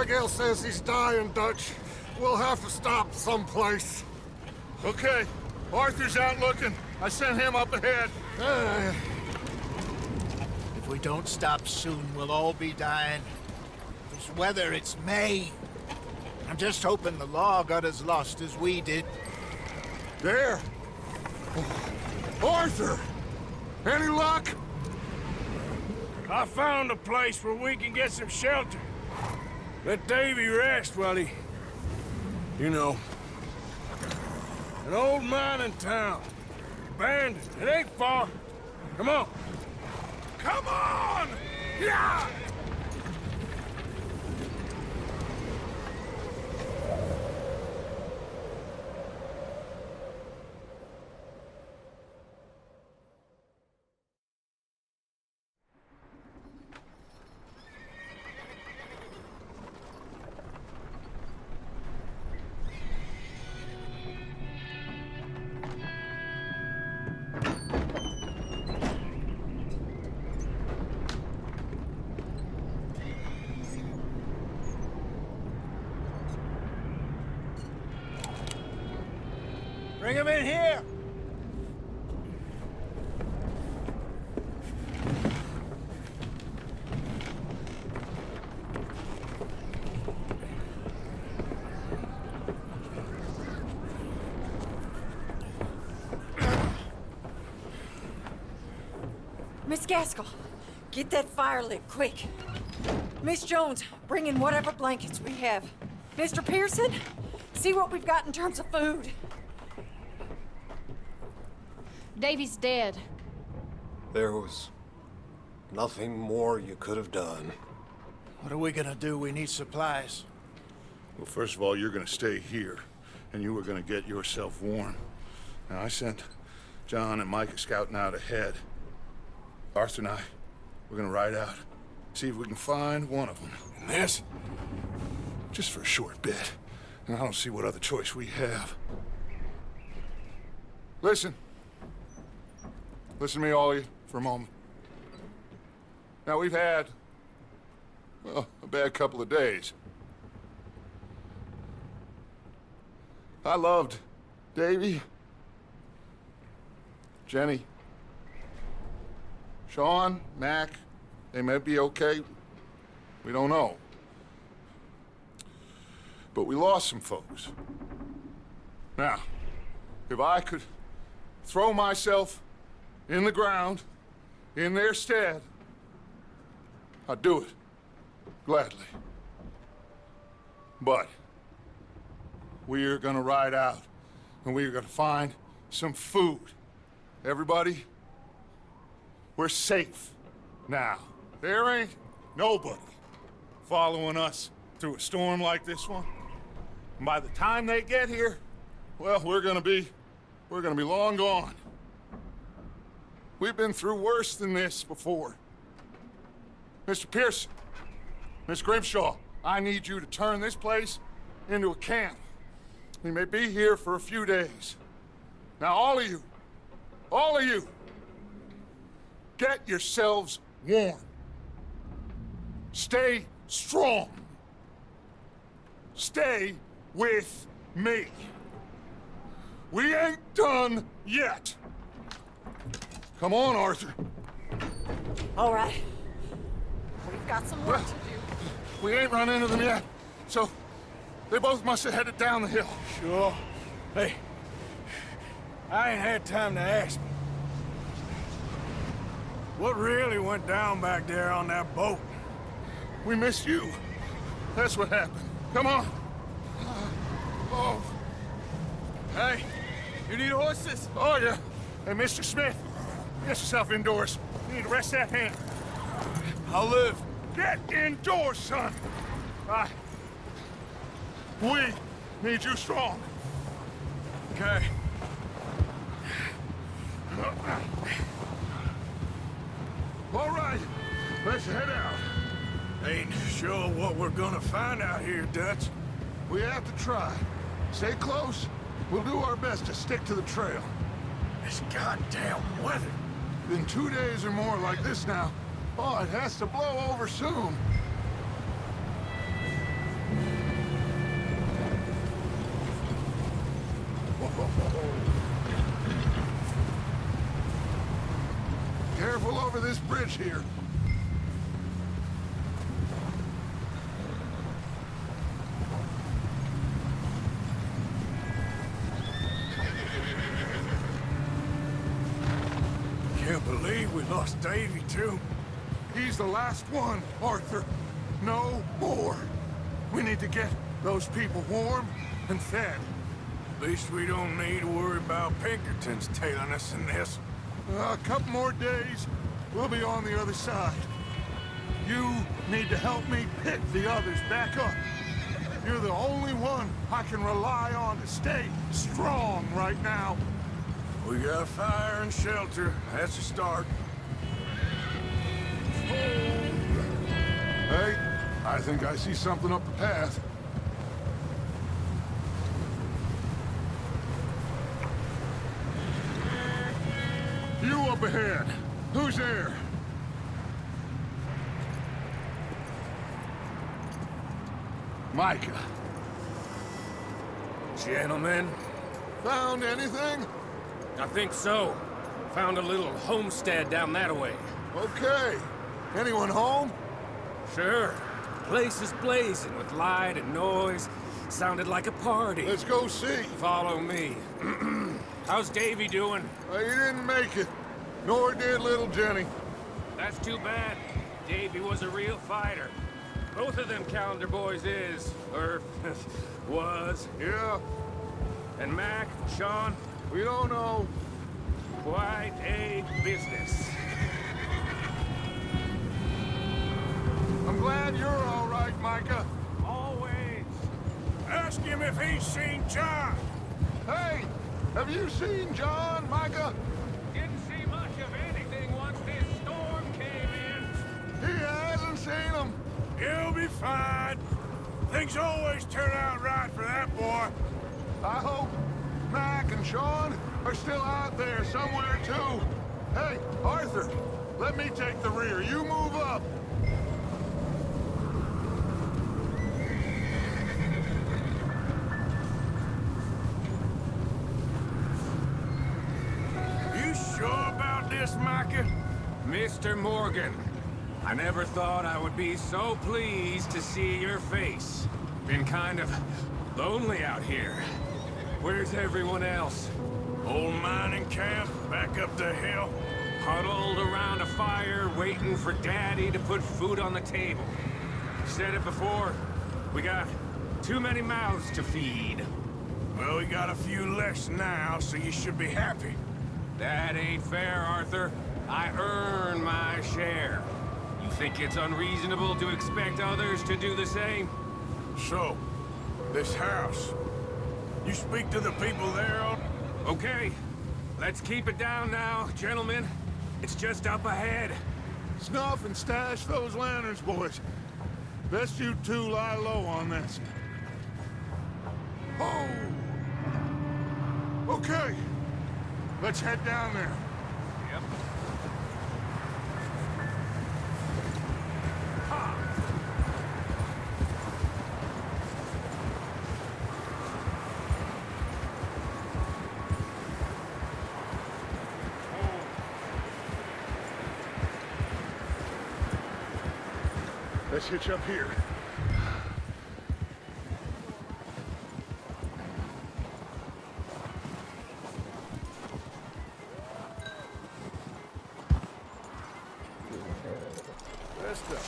Abigail says he's dying, Dutch. We'll have to stop someplace. Okay, Arthur's out looking. I sent him up ahead. If we don't stop soon, we'll all be dying. This weather, it's May. I'm just hoping the law got as lost as we did. There! Arthur! Any luck? I found a place where we can get some shelter. Let Davy rest while he... You know. An old mining town. Abandoned. It ain't far. Come on. Come on! Yeah! Bring him in here! Miss Gaskell, get that fire lit, quick. Miss Jones, bring in whatever blankets we have. Mr. Pearson, see what we've got in terms of food. Davy's dead. There was nothing more you could have done. What are we gonna do? We need supplies. Well, first of all, you're gonna stay here, and you were gonna get yourself warm. Now, I sent John and Micah scouting out ahead. Arthur and I, we're gonna ride out, see if we can find one of them. And this? Just for a short bit. And I don't see what other choice we have. Listen. Listen to me, all of you, for a moment. Now, we've had, well, a bad couple of days. I loved Davy, Jenny, Sean, Mac. They may be okay. We don't know. But we lost some folks. Now, if I could throw myself in the ground, in their stead, I'd do it, gladly. But we're gonna ride out, and we're gonna find some food. Everybody, we're safe now. There ain't nobody following us through a storm like this one. And by the time they get here, well, we're gonna be long gone. We've been through worse than this before. Mr. Pearson, Miss Grimshaw, I need you to turn this place into a camp. We may be here for a few days. Now, all of you, get yourselves warm. Stay strong. Stay with me. We ain't done yet. Come on, Arthur. All right. We've got some work to do. We ain't run into them yet, so they both must have headed down the hill. Sure. Hey, I ain't had time to ask. What really went down back there on that boat? We missed you. That's what happened. Come on. Oh. Hey, you need horses? Oh, yeah. Hey, Mr. Smith, get yourself indoors. You need to rest that hand. I'll live. Get indoors, son. We need you strong. Okay. All right, let's head out. Ain't sure what we're gonna find out here, Dutch. We have to try. Stay close. We'll do our best to stick to the trail. This goddamn weather. Been 2 days or more like this now. Oh, it has to blow over soon. careful over this bridge here. Can't believe we lost Davy, too. He's the last one, Arthur. No more. We need to get those people warm and fed. At least we don't need to worry about Pinkertons tailing us in this. A couple more days, we'll be on the other side. You need to help me pick the others back up. You're the only one I can rely on to stay strong right now. We got fire and shelter. That's a start. Hey, I think I see something up the path. You up ahead. Who's there? Micah. Gentlemen, Found anything? I think so. Found a little homestead down that way. Okay. Anyone home? Sure. Place is blazing with light and noise. Sounded like a party. Let's go see. Follow me. How's Davy doing? He didn't make it. Nor did little Jenny. That's too bad. Davy was a real fighter. Both of them calendar boys is, or was. Yeah, And Mac, Sean, we don't know. quite a business. I'm glad you're all right, Micah. Always. Ask him if he's seen John. Hey, have you seen John, Micah? Didn't see much of anything once this storm came in. He hasn't seen him. He'll be fine. Things always turn out right for that boy. I hope Mac and Sean are still out there somewhere, too. Hey, Arthur, let me take the rear. You move up. You sure about this, Micah? Mr. Morgan, I never thought I would be so pleased to see your face. Been kind of lonely out here. Where's everyone else? Old mining camp, back up the hill. Huddled around a fire, waiting for Daddy to put food on the table. Said it before, we got too many mouths to feed. Well, we got a few less now, so you should be happy. That ain't fair, Arthur. I earn my share. You think it's unreasonable to expect others to do the same? So, this house. You speak to the people there on... Okay, let's keep it down now, gentlemen. It's just up ahead. Snuff and stash those lanterns, boys. Best you two lie low on this. Oh! Okay. Let's head down there. Yep. Let's hitch up here. Rest up.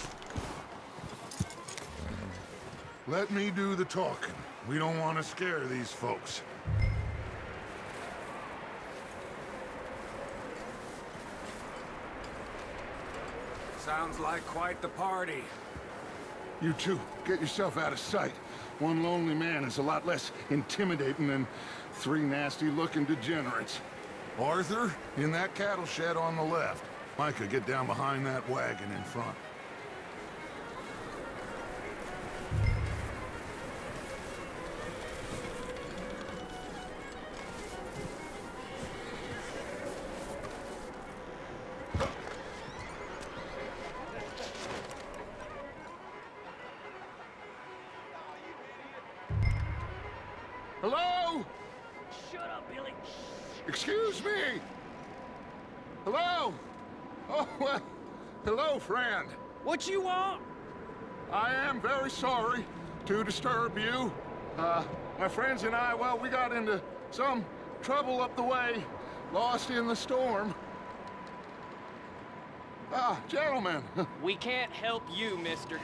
Let me do the talking. We don't want to scare these folks. Sounds like quite the party. You two, get yourself out of sight. One lonely man is a lot less intimidating than three nasty-looking degenerates. Arthur, in that cattle shed on the left. Micah, get down behind that wagon in front. Hello? Shut up, Billy. Excuse me? Hello? Oh, well, hello, friend. What you want? I am very sorry to disturb you. My friends and I, well, we got into some trouble up the way, lost in the storm. Gentlemen. We can't help you, mister.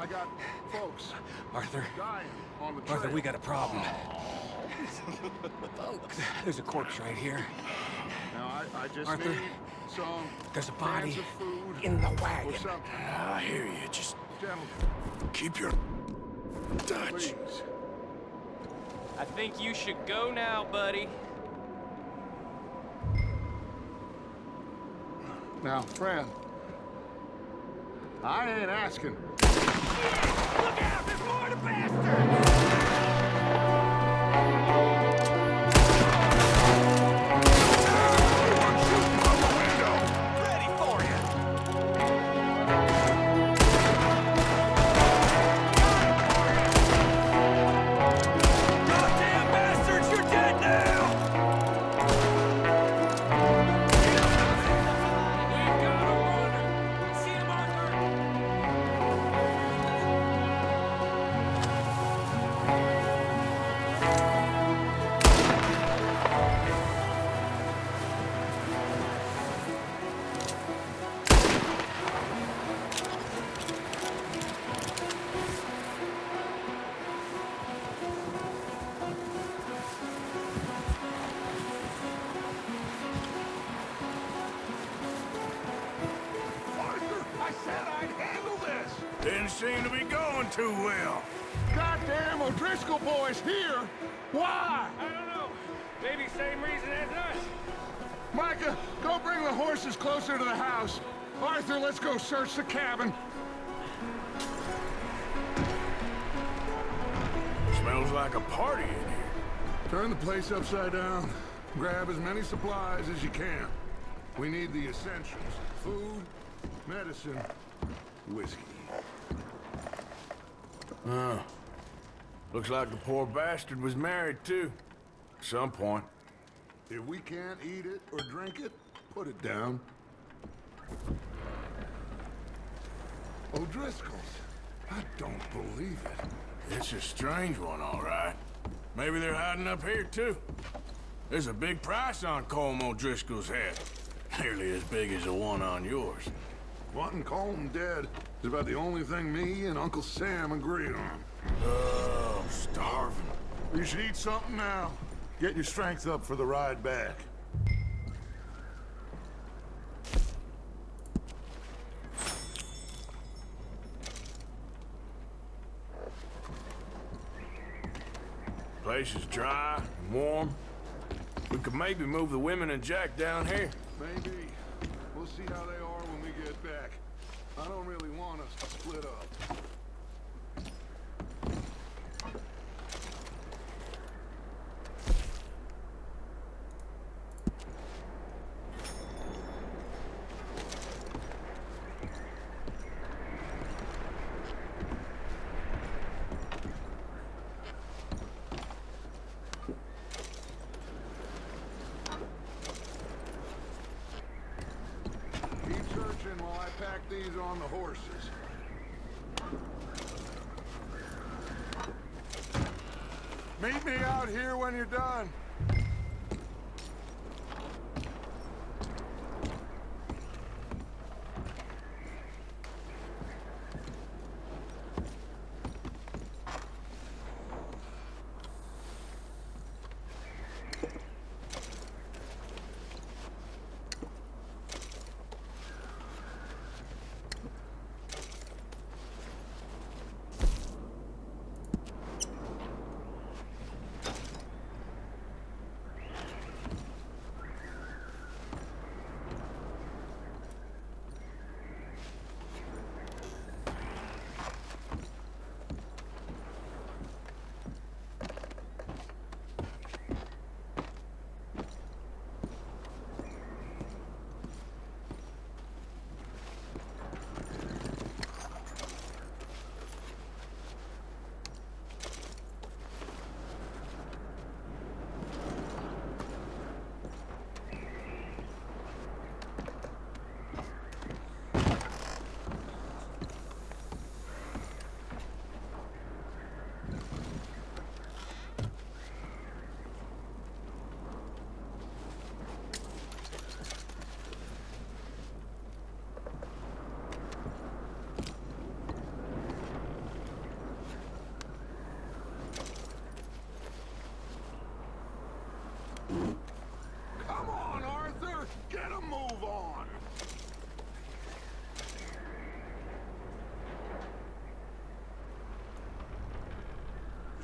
I got folks Arthur, dying on the trail. Arthur, we got a problem. There's a corpse right here. Now, I just Arthur, need some there's a body cans of food in the or wagon. something. I hear you. Just Gentlemen, keep your touch. please. I think you should go now, buddy. Now, friend, I ain't asking. Look out! There's more to bastards! Ready for you! Goddamn bastards! You're dead now! We've got a runner! See him, Arthur! Arthur, I said I'd handle this. Didn't seem to be going too well. Goddamn O'Driscoll boys here. Why? I don't know. Maybe same reason as us. Micah, go bring the horses closer to the house. Arthur, let's go search the cabin. Smells like a party in here. Turn the place upside down. Grab as many supplies as you can. We need the essentials. Food, medicine, whiskey. Oh. Looks like the poor bastard was married, too. At some point. If we can't eat it or drink it, put it down. O'Driscoll's. I don't believe it. It's a strange one, all right. Maybe they're hiding up here, too. There's a big price on Colm O'Driscoll's head. Nearly as big as the one on yours. Wanting Colm dead is about the only thing me and Uncle Sam agree on. Oh, I'm starving. You should eat something now. Get your strength up for the ride back. Place is dry and warm. We could maybe move the women and Jack down here. Maybe. We'll see how they are when we get back. I don't really want us to split up. Keep searching while I pack these on the horses. Meet me out here when you're done.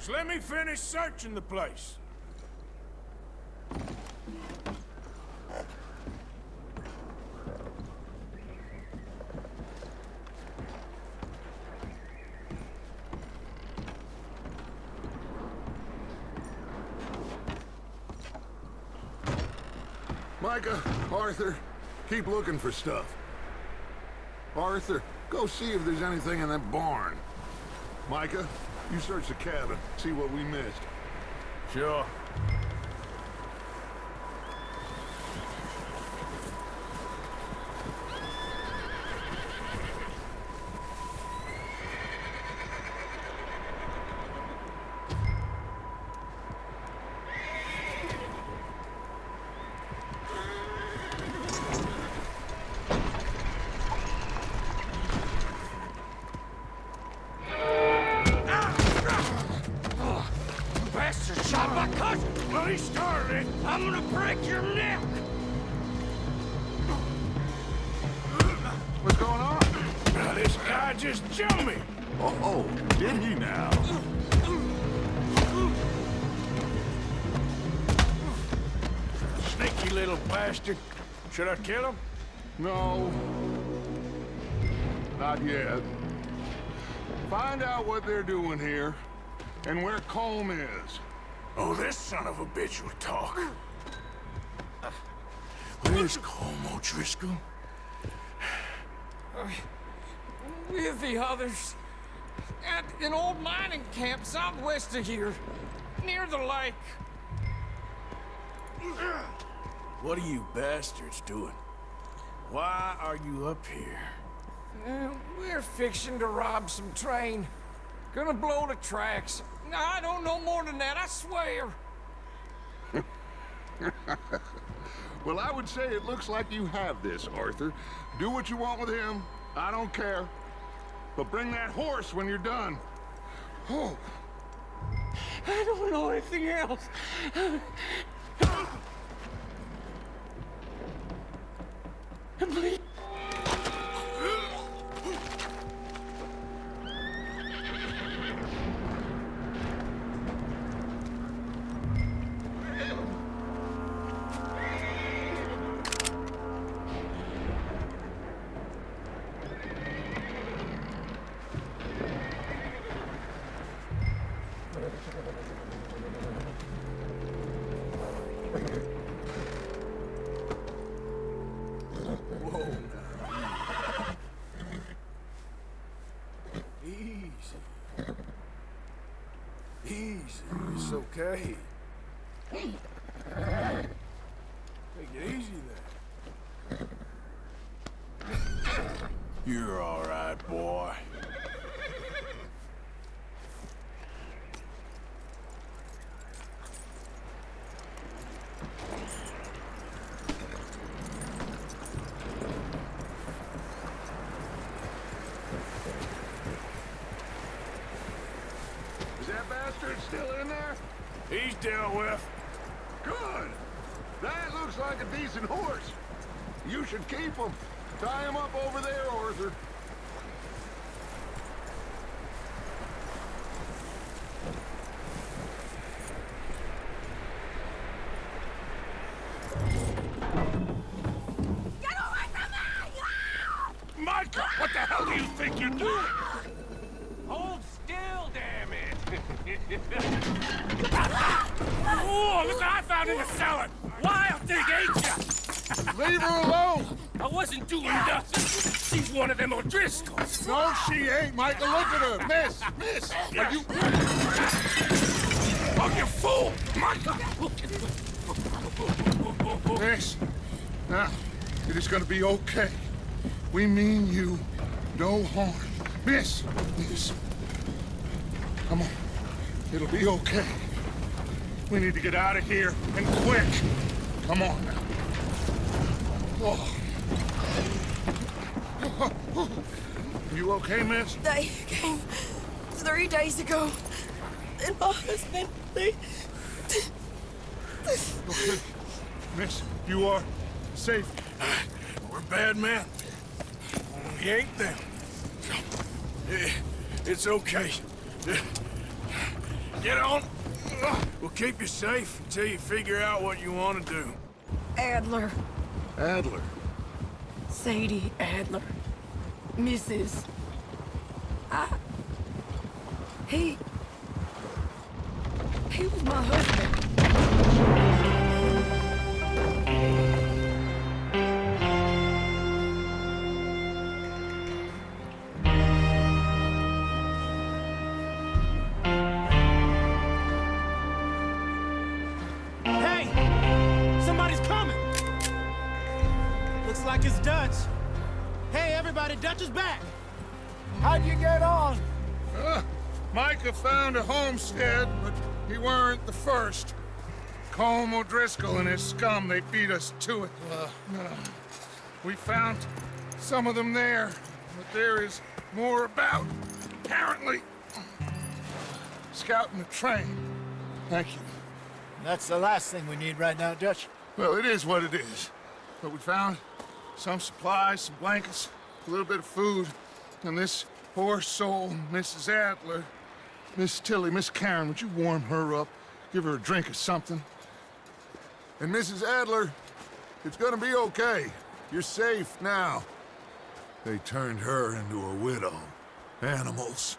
Just let me finish searching the place. Micah, Arthur, keep looking for stuff. Arthur, go see if there's anything in that barn. Micah, you search the cabin, see what we missed. Sure. Shot my cousin! Well, he started it! I'm gonna break your neck! What's going on? Now, this guy just jumped me! Oh, did he now? Sneaky little bastard. Should I kill him? No. Not yet. Find out what they're doing here, and where Colm is. Oh, this son of a bitch will talk. Where's Colm O'Driscoll? With the others. At an old mining camp southwest of here. Near the lake. What are you bastards doing? Why are you up here? We're fixing to rob some train. Gonna blow the tracks. I don't know more than that, I swear. Well, I would say it looks like you have this, Arthur. Do what you want with him. I don't care. But bring that horse when you're done. Oh. I don't know anything else. Please. Easy, it's okay. Take it easy then. You're all right, boy. Still in there? He's dealt with. Good. That looks like a decent horse. You should keep him. Tie him up over there, Arthur. Get away from me! Micah, what the hell do you think you're doing? Hold still, damn it! Oh, look what I found in the cellar! Wild thing, ain't ya? Leave her alone! I wasn't doing nothing. She's one of them O'Driscolls. No, she ain't, Micah. Look at her. Miss, are you... Oh, you fool! Micah! Miss, now, it is gonna be okay. We mean you no harm. Miss, come on. It'll be okay. We need to get out of here, and quick. Come on now. Oh. You okay, miss? They came 3 days ago. And my husband, they... Okay. Miss, you are safe. We're bad men. We ain't them. It's okay. Get on. We'll keep you safe until you figure out what you want to do. Adler. Adler. Sadie Adler. Mrs. He was my husband. Hey! Somebody's coming! Looks like it's Dutch. Hey, everybody, Dutch is back! How'd you get on? Micah found a homestead, but he weren't the first. Colm O'Driscoll and his scum, they beat us to it. We found some of them there, but there is more about, apparently. Scouting the train. Thank you. That's the last thing we need right now, Dutch. Well, it is what it is. But we found some supplies, some blankets, a little bit of food, and this poor soul, Mrs. Adler. Miss Tilly, Miss Karen, would you warm her up? Give her a drink or something? And Mrs. Adler, it's gonna be okay. You're safe now. They turned her into a widow. Animals.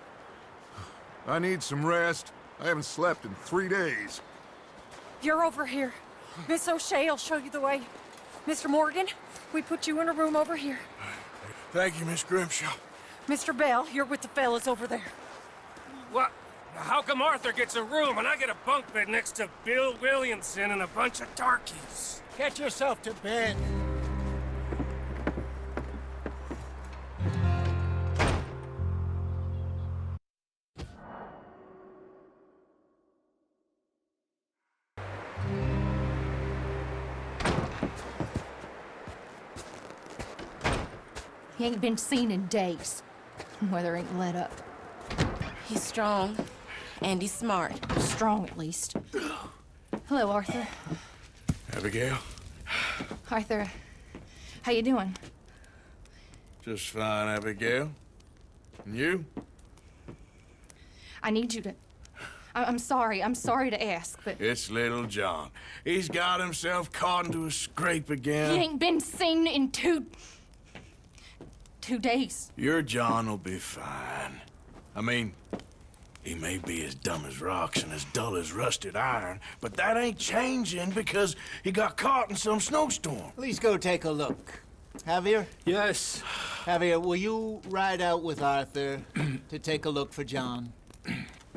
I need some rest. I haven't slept in 3 days. You're over here. Miss O'Shea will show you the way. Mr. Morgan, we put you in a room over here. Thank you, Miss Grimshaw. Mr. Bell, you're with the fellas over there. What? How come Arthur gets a room and I get a bunk bed next to Bill Williamson and a bunch of darkies? Get yourself to bed. He ain't been seen in days. Weather ain't let up. He's strong, and he's smart. Strong, at least. Hello, Arthur. Abigail? Arthur, how you doing? Just fine, Abigail. And you? I need you to... I'm sorry to ask, but... It's little John. He's got himself caught into a scrape again. He ain't been seen in 2 days. Your John will be fine. I mean, he may be as dumb as rocks and as dull as rusted iron, but that ain't changing because he got caught in some snowstorm. Please go take a look. Javier? Yes. Javier, will you ride out with Arthur to take a look for John?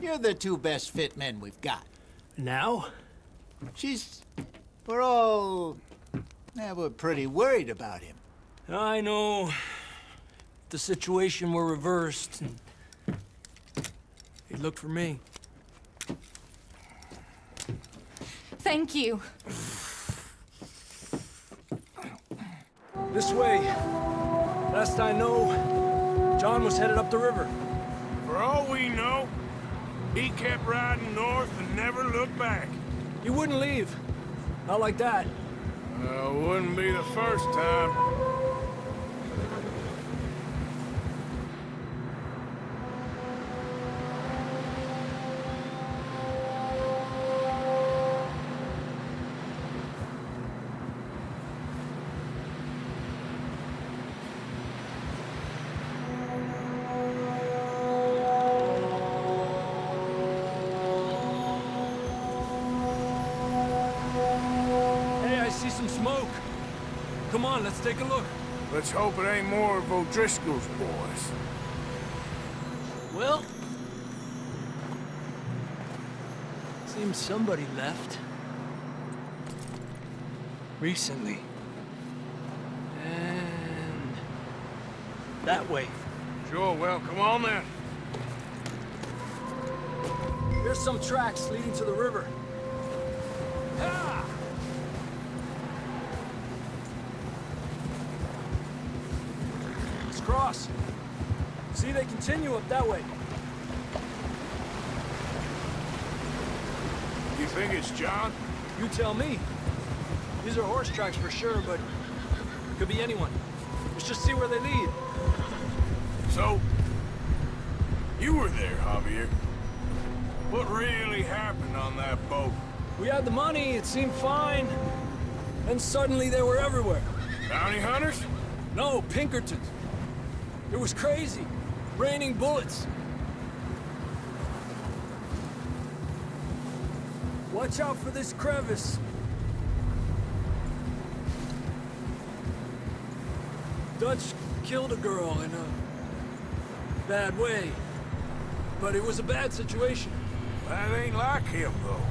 You're the 2 best fit men we've got. Now? We're pretty worried about him. I know. The situation were reversed, and he'd look for me. Thank you. This way. Last I know, John was headed up the river. For all we know, he kept riding north and never looked back. He wouldn't leave. Not like that. Wouldn't be the first time. Some smoke. Come on, let's take a look. Let's hope it ain't more of O'Driscoll's boys. Well, seems somebody left. Recently. And that way. Sure, well, come on then. Here's some tracks leading to the river. Cross. See, they continue up that way. You think it's John? You tell me. These are horse tracks for sure, but could be anyone. Let's just see where they lead. So, you were there, Javier. What really happened on that boat? We had the money, it seemed fine. Then suddenly they were everywhere. Bounty hunters? No, Pinkertons. It was crazy. Raining bullets. Watch out for this crevice. Dutch killed a girl in a bad way. But it was a bad situation. That ain't like him, though.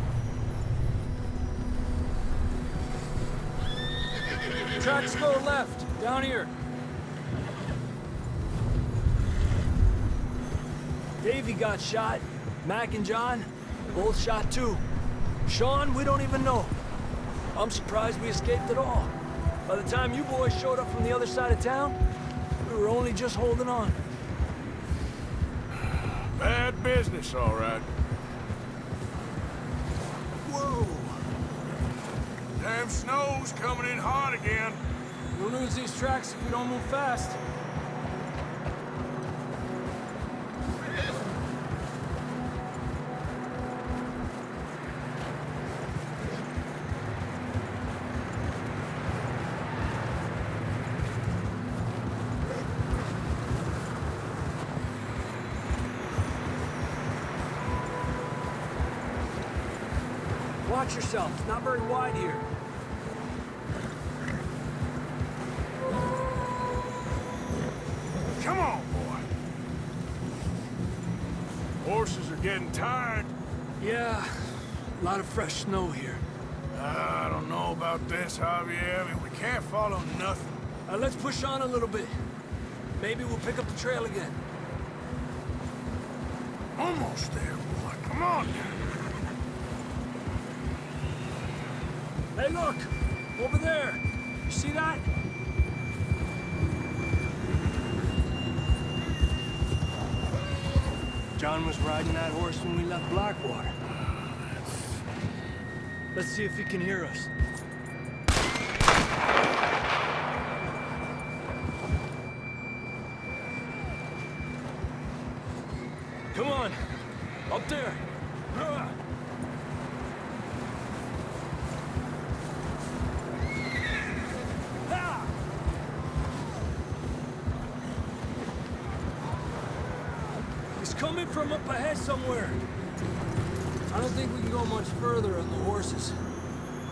Tracks go left, down here. Davey got shot. Mac and John, both shot too. Sean, we don't even know. I'm surprised we escaped at all. By the time you boys showed up from the other side of town, we were only just holding on. Bad business, all right. Whoa! Damn snow's coming in hot again. We'll lose these tracks if we don't move fast. Watch yourself. It's not very wide here. Come on, boy. Horses are getting tired. Yeah, a lot of fresh snow here. I don't know about this, Javier. I mean, we can't follow nothing. Let's push on a little bit. Maybe we'll pick up the trail again. Almost there, boy. Come on. Hey, look! Over there! You see that? John was riding that horse when we left Blackwater. Let's see if he can hear us. Come on! Up there! Coming from up ahead somewhere. I don't think we can go much further on the horses.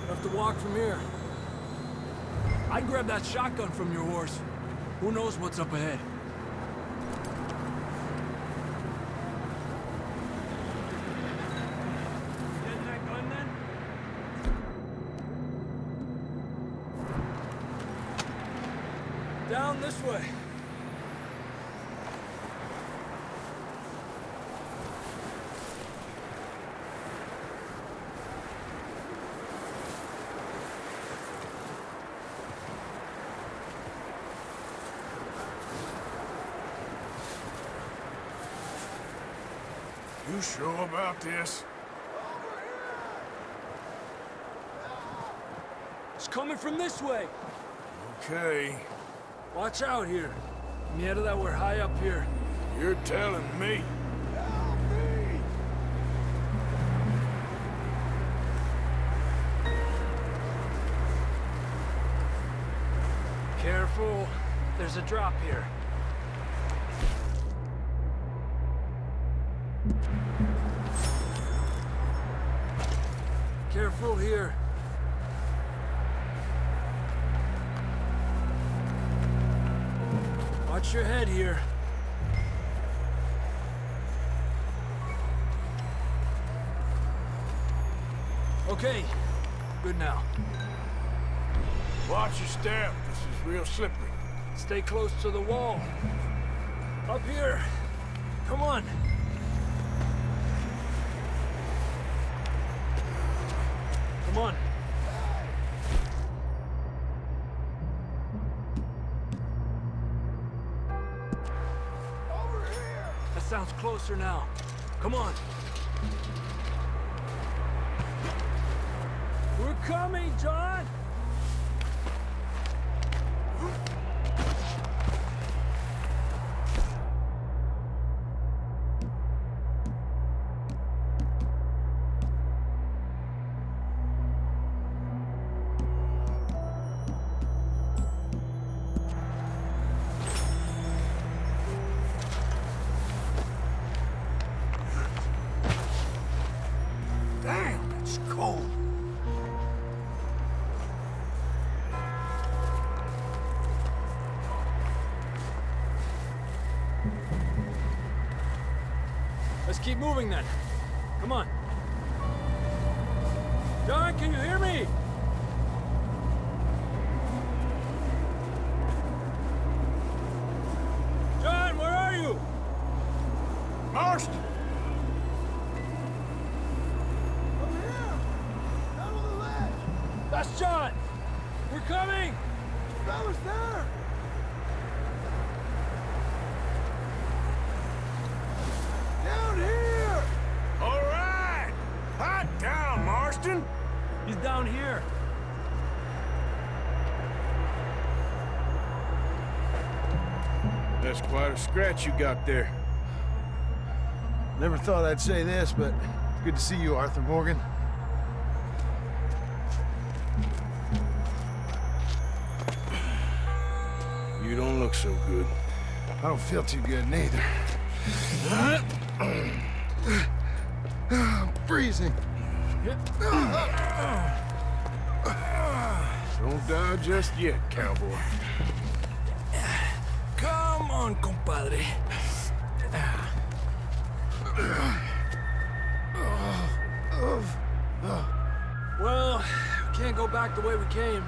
We'll have to walk from here. I'd grab that shotgun from your horse. Who knows what's up ahead? Getting that gun then? Down this way. You sure about this? It's coming from this way. Okay. Watch out here. Mierda, that we're high up here. You're telling me. Careful. There's a drop here. Careful here. Watch your head here. Okay, good now. Watch your step. This is real slippery. Stay close to the wall. Up here. Come on. Come on. Over here. That sounds closer now. Come on. We're coming, John! cold. Let's keep moving then. Come on. John, can you hear me? John, where are you? Marston! Over here! Down on the ledge! That's John! We're coming! Fella's there! Down here! All right! Hot down, Marston! He's down here. That's quite a scratch you got there. Never thought I'd say this, but good to see you, Arthur Morgan. You don't look so good. I don't feel too good, neither. I'm freezing. Don't die just yet, cowboy. Come on, compadre. Well, we can't go back the way we came.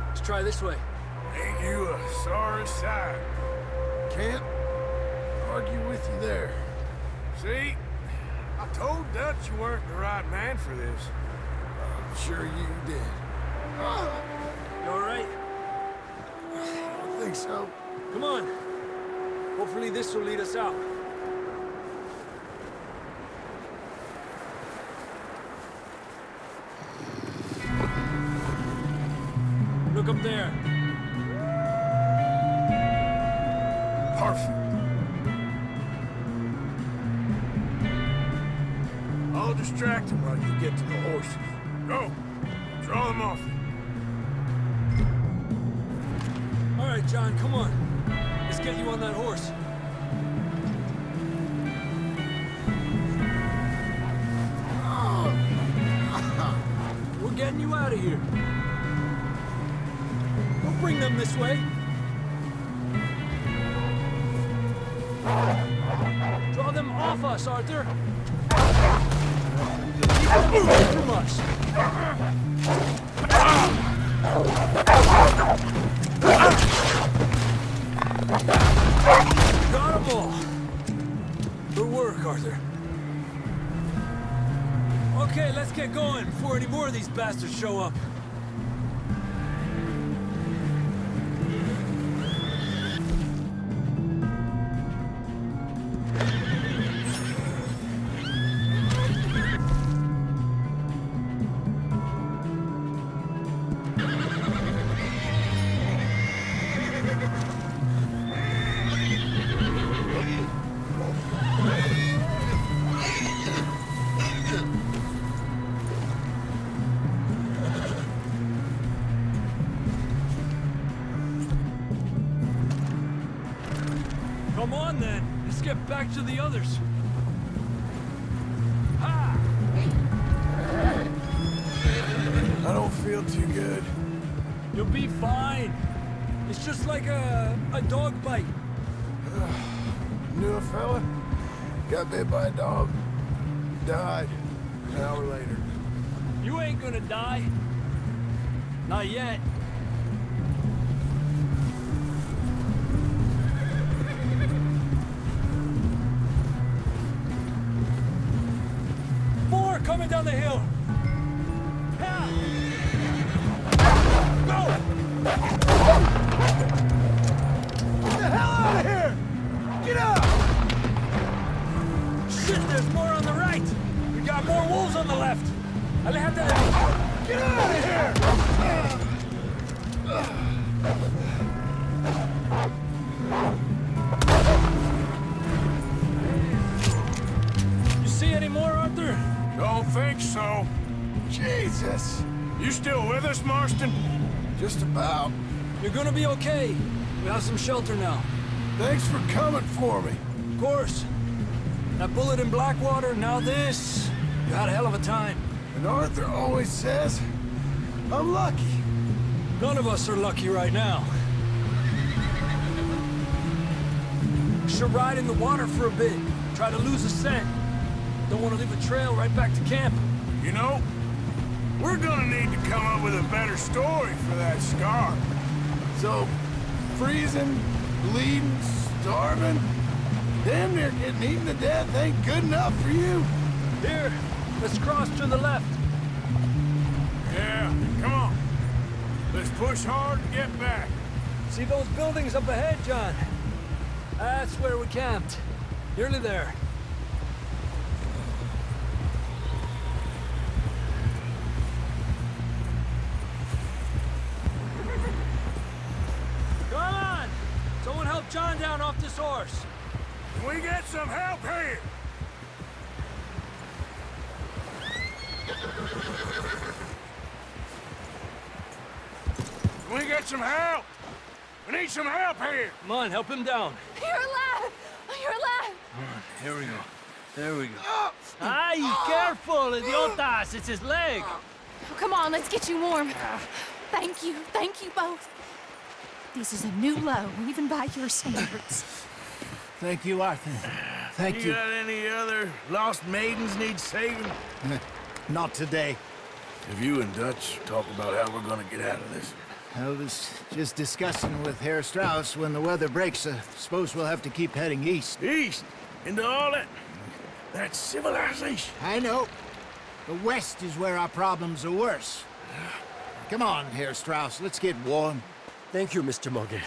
Let's try this way. Ain't you a sorry sight? Can't argue with you there. See? I told Dutch you weren't the right man for this. I'm sure you did. You all right? I don't think so. Come on. Hopefully this will lead us out. Look up there. Perfect. I'll distract him while you get to the horses. Go. Draw them off. All right, John, come on. Let's get you on that horse. We're getting you out of here. We'll bring them this way. Draw them off us, Arthur. Keep them away from us. Got them all. Good work, Arthur. Okay, let's get going before any more of these bastards show up. Come on, then. Let's get back to the others. Ha! I don't feel too good. You'll be fine. It's just like a dog bite. Knew a fella? Got bit by a dog. Died an hour later. You ain't gonna die. Not yet. More coming down the hill. Ha! Go! Get the hell out of here! Get out! Shit, there's more on the right. We got more wolves on the left. Alejandro! Get out of here! You see any more, Arthur? Don't think so. Jesus! You still with us, Marston? Just about. You're gonna be okay. We have some shelter now. Thanks for coming for me. Of course. That bullet in Blackwater, now this. You had a hell of a time. And Arthur always says, I'm lucky. None of us are lucky right now. Should ride in the water for a bit. Try to lose a scent. Don't want to leave a trail right back to camp. You know, we're gonna need to come up with a better story for that scar. So, freezing, bleeding, starving, damn near getting eaten to death ain't good enough for you? Here, let's cross to the left. Yeah, come on. Let's push hard and get back. See those buildings up ahead, John? That's where we camped. Nearly there. Come on! Someone help John down off this horse. Can we get some help here? Can we get some help? We need some help here. Come on, help him down. You're alive! You're alive! Here we go. There we go. Ay, careful, idiotas! It's his leg. Oh, come on, let's get you warm. Thank you both. This is a new low, even by your standards. Thank you, Arthur. Thank you. Got any other lost maidens need saving? Not today. Have you and Dutch talked about how we're gonna get out of this? I was just discussing with Herr Strauss when the weather breaks. Suppose we'll have to keep heading east. East? Into all that civilization. I know. The west is where our problems are worse. Come on, Herr Strauss, let's get warm. Thank you, Mr. Morgan.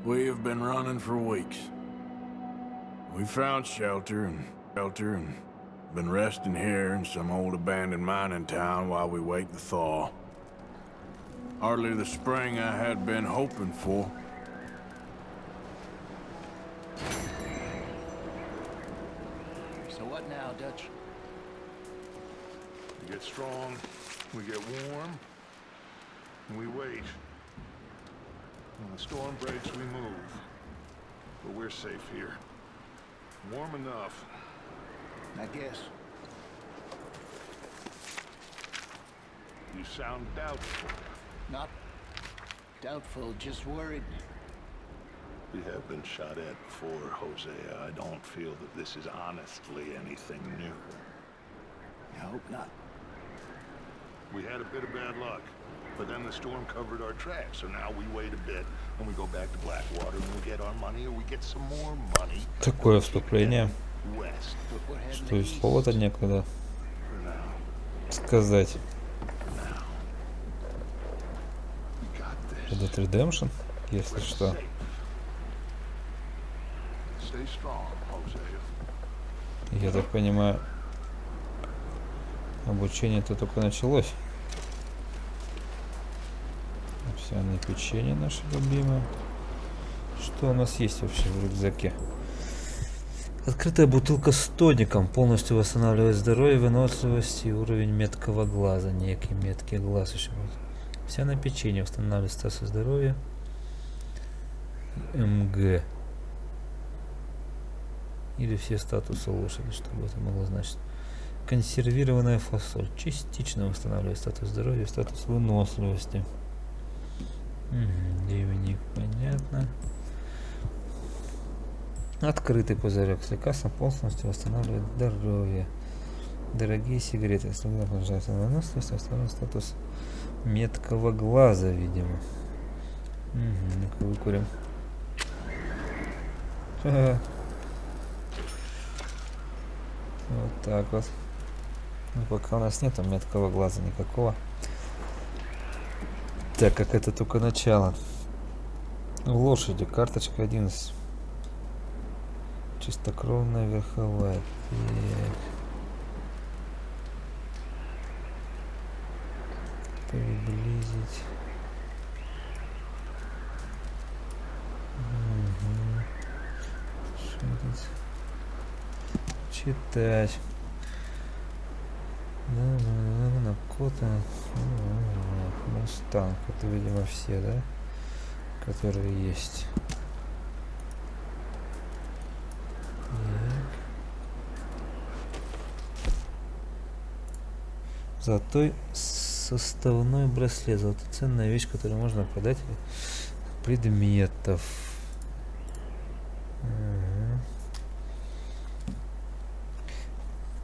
We have been running for weeks. We found shelter and been resting here in some old abandoned mining town while we wait the thaw. Hardly the spring I had been hoping for. So what now, Dutch? We get strong, we get warm, and we wait. When the storm breaks, we move. But we're safe here. Warm enough. I guess. You sound doubtful. Not doubtful, just worried. We have been shot at before, Hosea. I don't feel that this is honestly anything new. I hope not. We had a bit of bad luck, but then the storm covered our tracks, so now we wait a bit, and we go back to Blackwater, and we get our money, or we get some more money. Какое вступление? West. Что и слова-то некуда сказать. Red Dead Redemption, если что. Я так понимаю, обучение-то только началось. Овсяное печенье наше любимое. Что у нас есть вообще в рюкзаке? Открытая бутылка с тоником полностью восстанавливает здоровье, выносливость и уровень меткого глаза. Некий меткий глаз еще вот. Овсяное печенье восстанавливает статус здоровья. МГ. Или все статусы лошади, что бы это могло значить. Консервированная фасоль. Частично восстанавливает статус здоровья и статус выносливости. Дневник, понятно. Открытый пузырек с лекарством полностью восстанавливает здоровье. Дорогие сигареты. Слегка повышается выносливость, восстанавливает статус меткого глаза, видимо. Ну-ка выкурим. Вот так вот. Ну, пока у нас нету меткого глаза никакого. Так как это только начало. Лошади. Карточка 11. Чистокровная верховая. Так. Приблизить. Что тут? Читать. Кота. Мустанг. Это, видимо, все, да? которые есть. Золотой составной браслет. Золотой ценная вещь, которую можно продать предметов.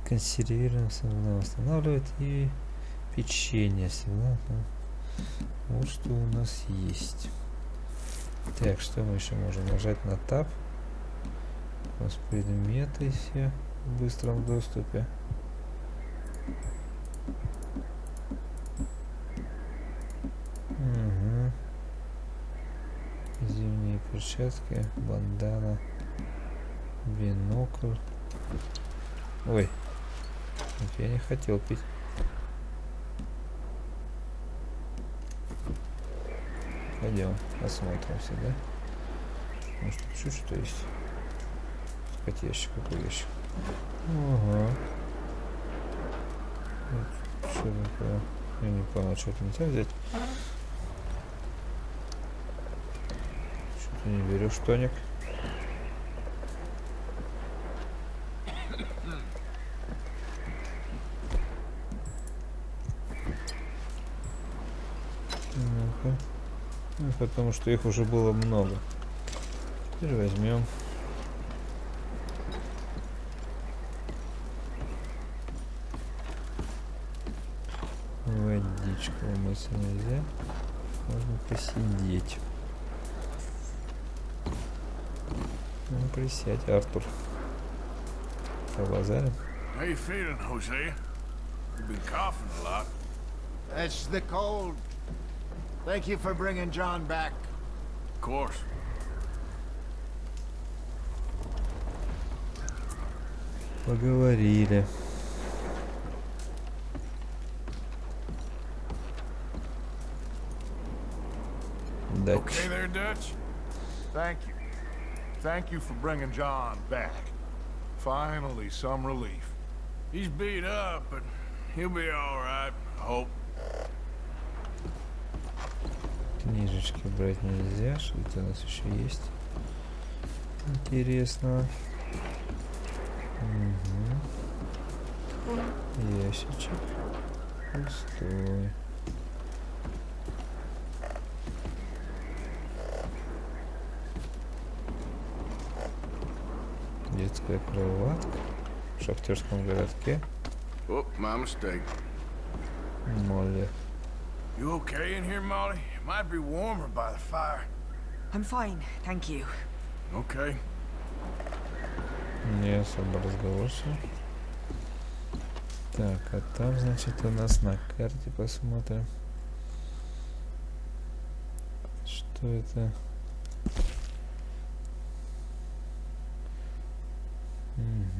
Консервируем, восстанавливает и печенье всегда. Вот что у нас есть. Так, что мы еще можем нажать на Tab. У нас предметы все в быстром доступе. Угу. Зимние перчатки, бандана, бинокль. Ой, я не хотел пить. Пойдем, осмотримся, да? Может, тут еще что есть? Искать ящик, какой ящик? Ага. Что такое? Я не понял, что это нельзя взять. Что ты не берешь, тоник? Ну-ка. Ну, потому что их уже было много. Теперь возьмем. Водичку умыться нельзя. Можно посидеть. Ну, присядь, Артур. Побазарим. How you feeling, Hosea? You've been coughing a lot. That's the cold. Thank you for bringing John back. Of course. Поговорили. Okay there, Dutch? Thank you. Thank you for bringing John back. Finally, some relief. He's beat up, but he'll be all right, I hope. Книжечки брать нельзя. Что это у нас еще есть? Интересно. Угу. Ящичек. Пустой. Детская кроватка в шахтерском городке. Oh, my mistake. Молли. You okay in here, Molly? It might be warmer by the fire. I'm fine, thank you. Okay. Не особо разговорчив. Так, а там, значит, у нас на карте посмотрим. Что это? Угу.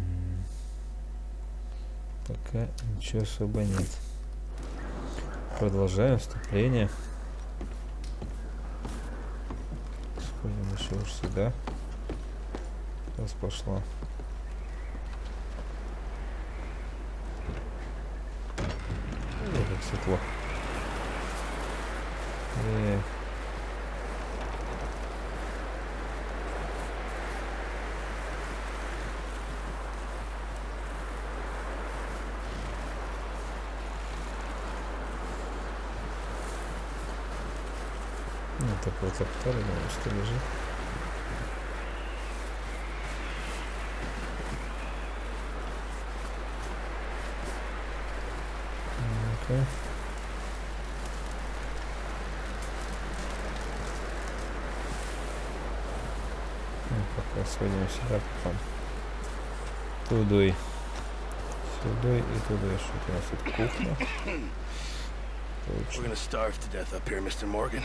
Пока ничего особо нет. Продолжаем вступление. Сходим еще уж сюда. Раз пошла. Ой, как светло. Такой трактор, что лежит. Ну-ка. Ну, пока сходим сюда, потом тудой. Сюда и туда. Что у нас тут кухня? We're gonna starve to death up here, Mr. Morgan.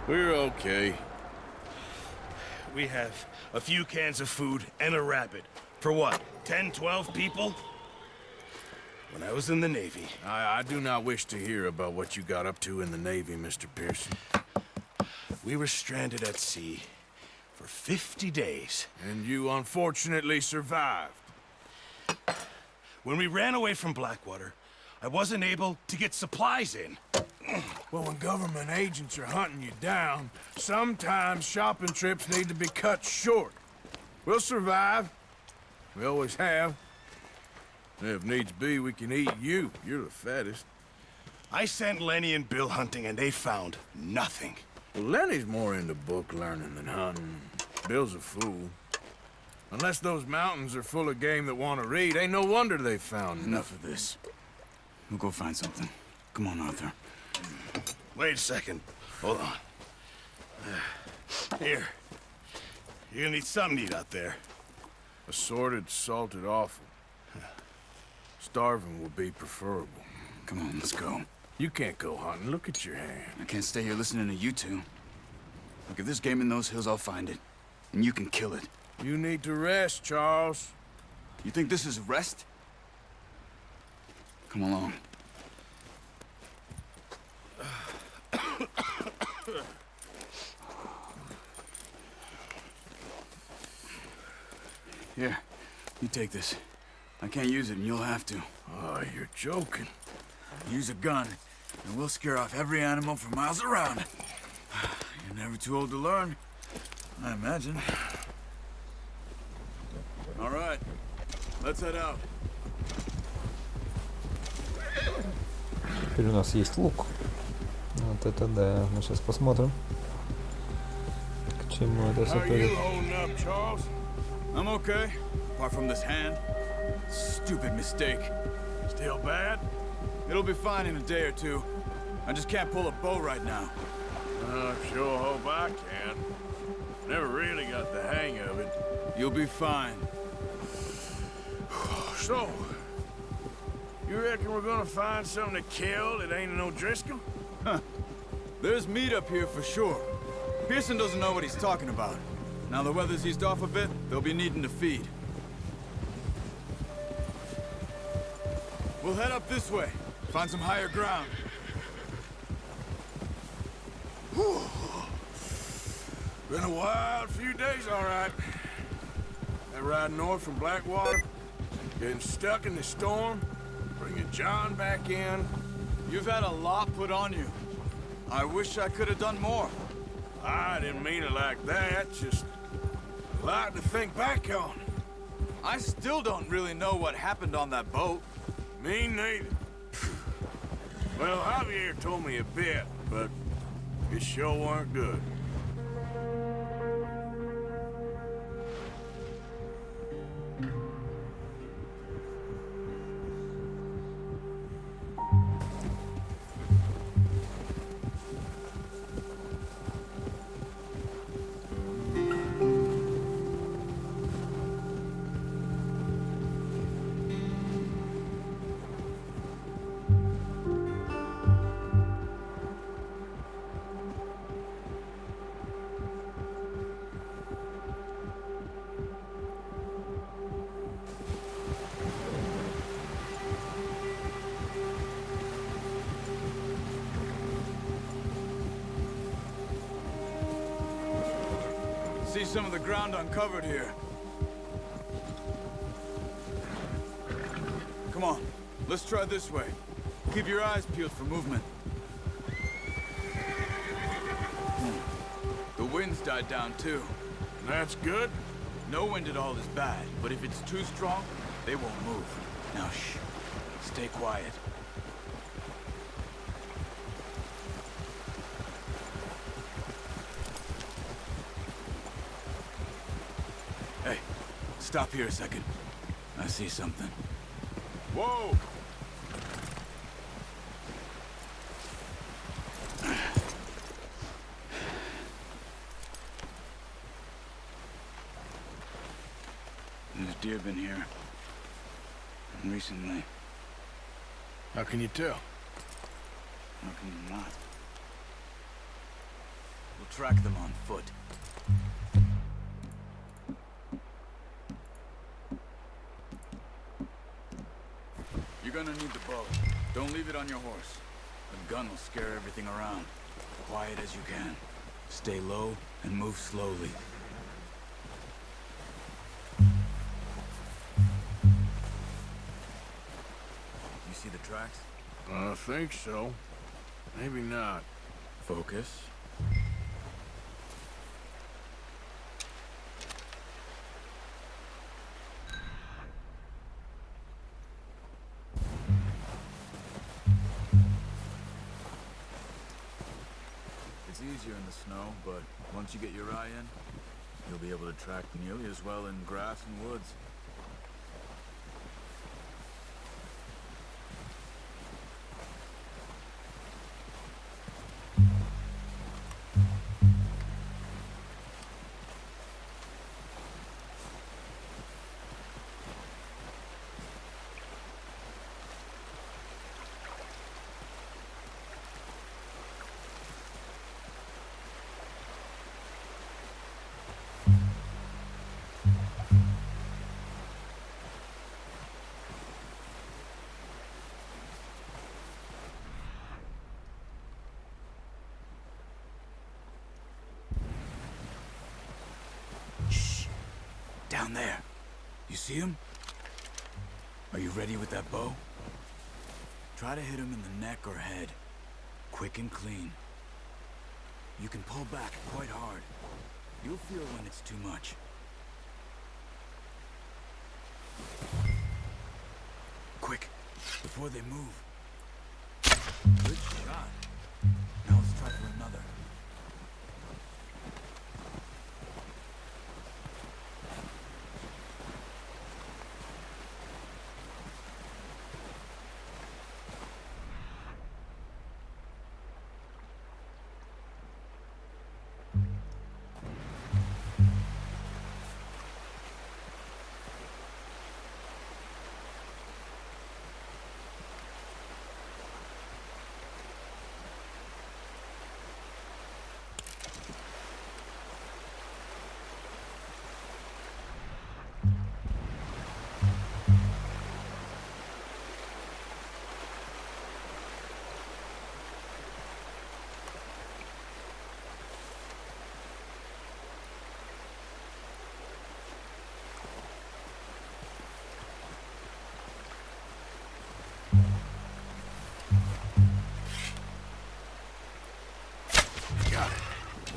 We're okay. We have a few cans of food and a rabbit. For what, 10, 12 people? When I was in the Navy... I do not wish to hear about what you got up to in the Navy, Mr. Pearson. We were stranded at sea for 50 days. And you unfortunately survived. When we ran away from Blackwater, I wasn't able to get supplies in. Well, when government agents are hunting you down, sometimes shopping trips need to be cut short. We'll survive. We always have. If needs be, we can eat you. You're the fattest. I sent Lenny and Bill hunting, and they found nothing. Well, Lenny's more into book learning than hunting. Bill's a fool. Unless those mountains are full of game that want to read, ain't no wonder they found Enough of this. We'll go find something. Come on, Arthur. Wait a second. Hold on. Here. You're gonna need something to eat out there. Assorted, salted offal. Starving will be preferable. Come on, let's go. You can't go hunting. Look at your hand. I can't stay here listening to you two. Look, if there's game in those hills, I'll find it. And you can kill it. You need to rest, Charles. You think this is rest? Come along. Here, you take this. I can't use it, and you'll have to. Oh, you're joking. Use a gun, and we'll scare off every animal for miles around. You're never too old to learn, I imagine. All right, let's head out. Теперь у нас есть лук. Вот это да. Мы сейчас посмотрим, к чему это все придет. I'm okay, apart from this hand. Stupid mistake. Still bad? It'll be fine in a day or two. I just can't pull a bow right now. I sure hope I can. Never really got the hang of it. You'll be fine. So, you reckon we're gonna find something to kill that ain't no Driscoll? Huh. There's meat up here for sure. Pearson doesn't know what he's talking about. Now the weather's eased off a bit, they'll be needing to feed. We'll head up this way. Find some higher ground. Whew. Been a wild few days, all right. That ride north from Blackwater, getting stuck in the storm, bringing John back in. You've had a lot put on you. I wish I could have done more. I didn't mean it like that, just a lot to think back on. I still don't really know what happened on that boat. Me neither. Well, Javier told me a bit, but it sure weren't good. See some of the ground uncovered here. Come on, let's try this way. Keep your eyes peeled for movement. The wind's died down too. That's good. No wind at all is bad, but if it's too strong, they won't move. Now shh, stay quiet. Hey, stop here a second. I see something. Whoa! There's deer been here. Recently. How can you tell? How can you not? We'll track them on foot. You're gonna need the bow. Don't leave it on your horse. A gun will scare everything around. Quiet as you can. Stay low and move slowly. You see the tracks? I think so. Maybe not. Focus. It's easier in the snow, but once you get your eye in, you'll be able to track nearly as well in grass and woods. Down there. You see him? Are you ready with that bow? Try to hit him in the neck or head. Quick and clean. You can pull back quite hard. You'll feel when it's too much. Quick, before they move. Good shot. Now let's try for another.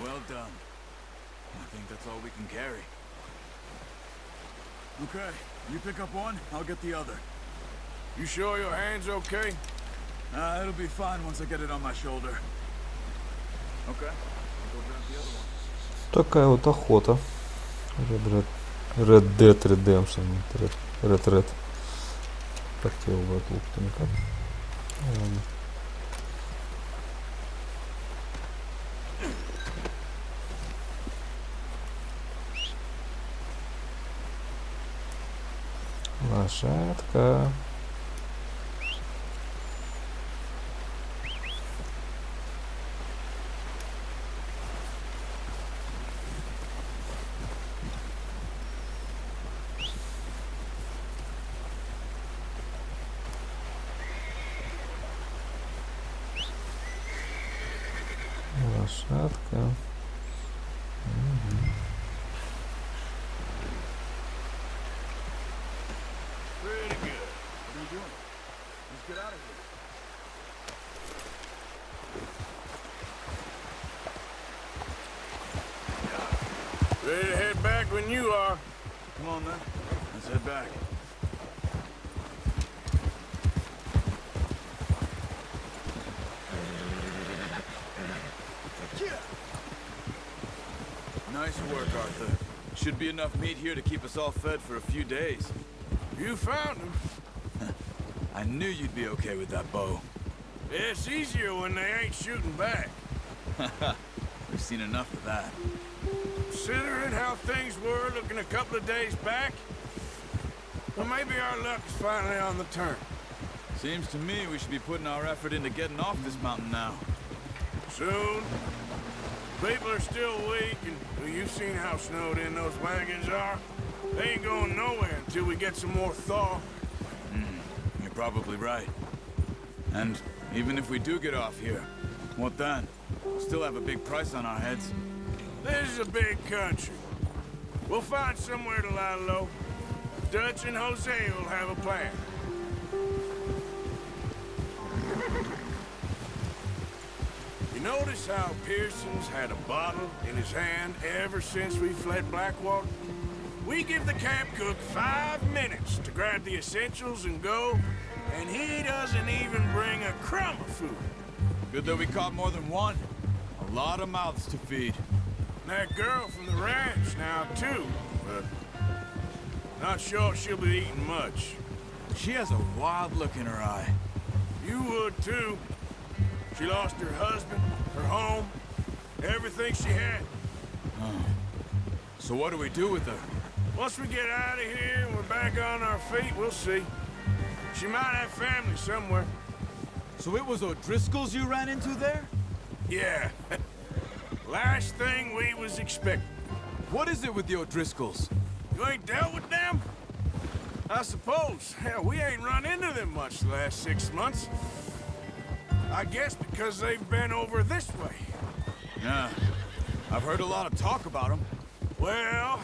Well done. I think that's all we can carry. Okay, you pick up one, I'll get the other. You sure your hand's okay? It'll be fine once I get it on my shoulder. Okay, I'll go grab the other one. Такая вот охота. Red Dead Redemption. Red. Хотел бы от луктоника. Ладно. Лошадка. Лошадка. Ready to head back when you are. Come on then, let's head back. Nice work, Arthur. Should be enough meat here to keep us all fed for a few days. You found him. I knew you'd be okay with that bow. It's easier when they ain't shooting back. We've seen enough of that. Considering how things were looking a couple of days back, well, maybe our luck is finally on the turn. Seems to me we should be putting our effort into getting off this mountain now. Soon. People are still weak, and well, you've seen how snowed in those wagons are. They ain't going nowhere until we get some more thaw. You're probably right. And even if we do get off here, what then? We'll still have a big price on our heads. This is a big country. We'll find somewhere to lie low. Dutch and Jose will have a plan. notice how Pearson's had a bottle in his hand ever since we fled Blackwater? We give the camp cook 5 minutes to grab the essentials and go, and he doesn't even bring a crumb of food. Good that we caught more than one. A lot of mouths to feed. That girl from the ranch now, too, but not sure she'll be eating much. She has a wild look in her eye. You would, too. She lost her husband, her home, everything she had. Oh. So what do we do with her? Once we get out of here and we're back on our feet, we'll see. She might have family somewhere. So it was O'Driscoll's you ran into there? Yeah. Last thing we was expecting. What is it with the O'Driscolls? You ain't dealt with them? I suppose. Hell, we ain't run into them much the last 6 months. I guess because they've been over this way. Yeah. I've heard a lot of talk about them. Well,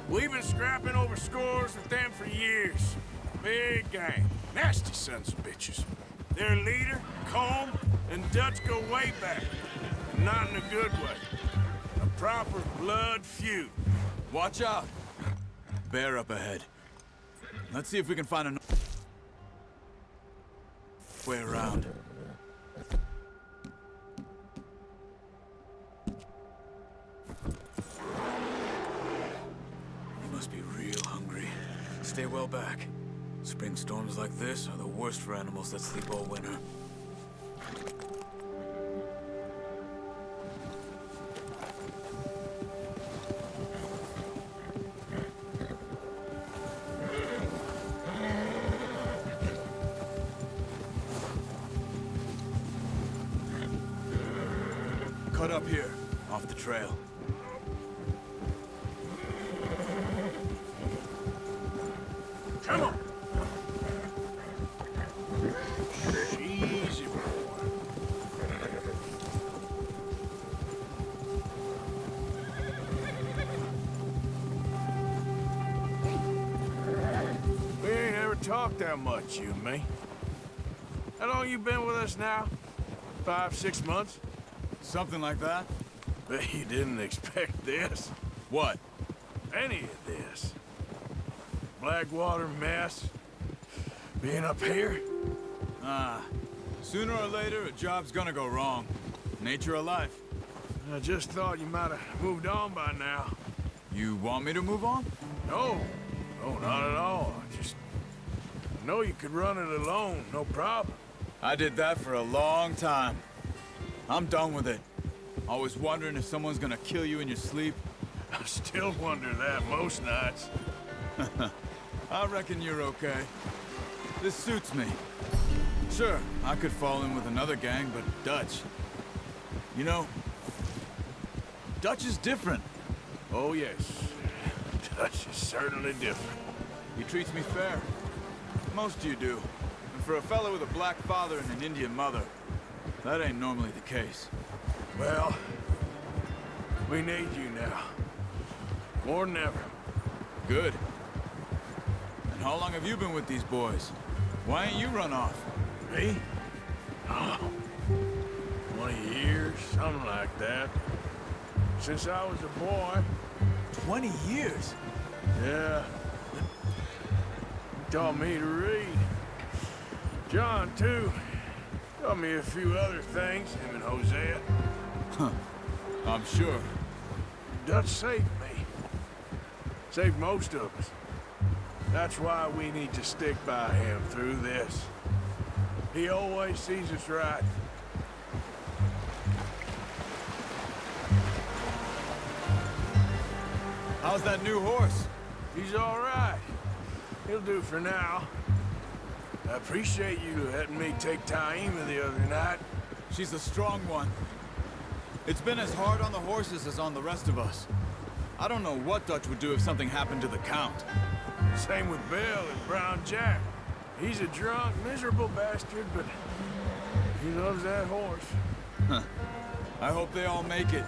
we've been scrapping over scores with them for years. Big gang. Nasty sons of bitches. Their leader, Combe, and Dutch go way back. Not in a good way. A proper blood feud. Watch out. Bear up ahead. Let's see if we can find another way around. You must be real hungry. Stay well back. Spring storms like this are the worst for animals that sleep all winter. Cut up here, off the trail. Come on! Easy, boy. We ain't ever talked that much, you and me. How long you been with us now? 5, 6 months? Something like that? Bet you didn't expect this. What? Any of this. Blackwater mess. Being up here. Sooner or later, a job's gonna go wrong. Nature of life. I just thought you might have moved on by now. You want me to move on? No. No, not at all. I know you could run it alone, no problem. I did that for a long time. I'm done with it. Always wondering if someone's gonna kill you in your sleep. I still wonder that most nights. I reckon you're okay. This suits me. Sure, I could fall in with another gang, but Dutch... You know, Dutch is different. Oh, yes. Dutch is certainly different. He treats me fair. Most of you do. And for a fellow with a black father and an Indian mother, that ain't normally the case. Well, we need you now. More than ever. Good. And how long have you been with these boys? Why ain't you run off? Me? Oh, 20 years, something like that. Since I was a boy. 20 years? Yeah. He taught me to read. John, too. Taught me a few other things, him and Hosea. Huh. I'm sure. Dutch saved me. Saved most of us. That's why we need to stick by him through this. He always sees us right. How's that new horse? He's all right. He'll do for now. I appreciate you letting me take Taima the other night. She's a strong one. It's been as hard on the horses as on the rest of us. I don't know what Dutch would do if something happened to the Count. Same with Bill and Brown Jack. He's a drunk, miserable bastard, but he loves that horse. Huh. I hope they all make it.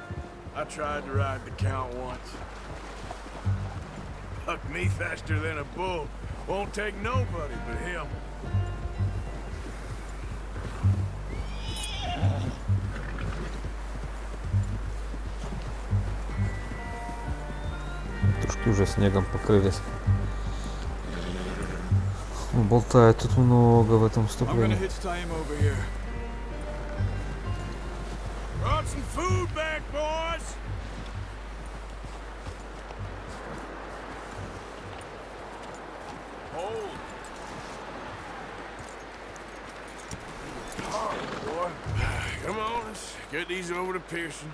I tried to ride the Count once. Hucked me faster than a bull. Won't take nobody but him. Уже снегом покрылись. Болтает тут много в этом вступлении. Brought some food back, boys. Hold. Boy. Come on, let's get these over to Pearson.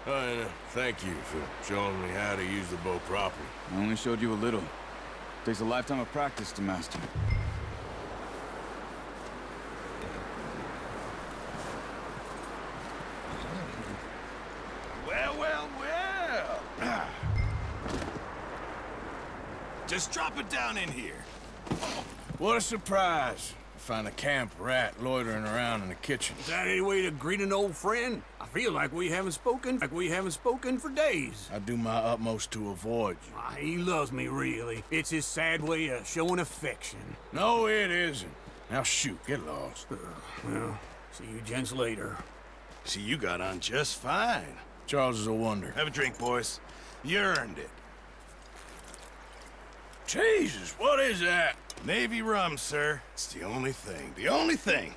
And thank you for showing me how to use the bow properly. I only showed you a little. Takes a lifetime of practice to master. Well, well, well. Just drop it down in here. What a surprise. Find a camp rat loitering around in the kitchen. Is that any way to greet an old friend? I feel like we haven't spoken for days. I do my utmost to avoid you. He loves me, really. It's his sad way of showing affection. No, it isn't. Now shoot, get lost. Well, see you gents later. See, you got on just fine. Charles is a wonder. Have a drink, boys. You earned it. Jesus, what is that? Navy rum, sir. It's the only thing. The only thing.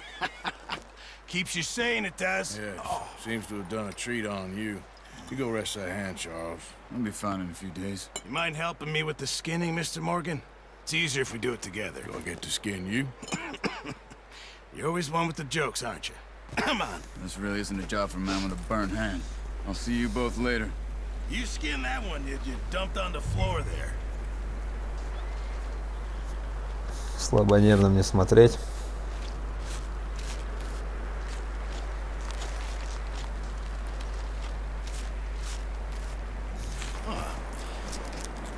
Keeps you sane, it does. Yes. Seems to have done a treat on you. You go rest that hand, Charles. I'll be fine in a few days. You mind helping me with the skinning, Mr. Morgan? It's easier if we do it together. Do I get to skin you? You're always one with the jokes, aren't you? Come on. This really isn't a job for a man with a burnt hand. I'll see you both later. You skinned that one you dumped on the floor there. Слабонервно мне смотреть.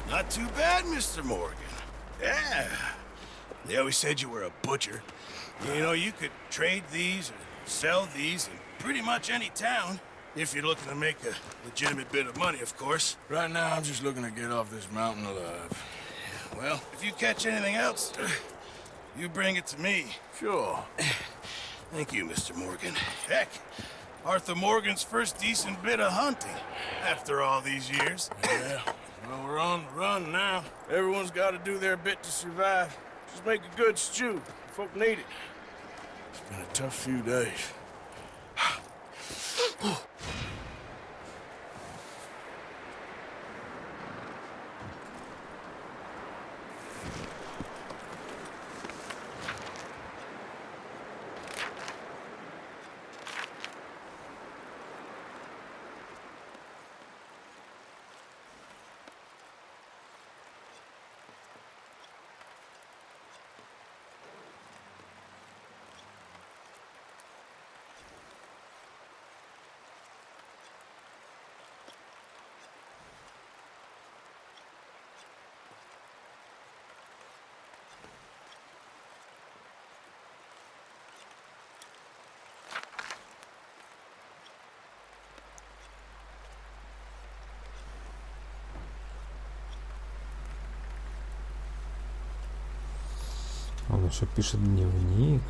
Not too bad, Mr. Morgan. Yeah. They always said you were a butcher. You know, you could trade these or sell these in pretty much any town. If you're looking to make a legitimate bit of money, of course. Right now, I'm just looking to get off this mountain alive. Well, if you catch anything else, you bring it to me. Sure. Thank you, Mr. Morgan. Heck, Arthur Morgan's first decent bit of hunting after all these years. Yeah, well, we're on the run now. Everyone's got to do their bit to survive. Just make a good stew. Folk need it. It's been a tough few days. Он еще пишет дневник.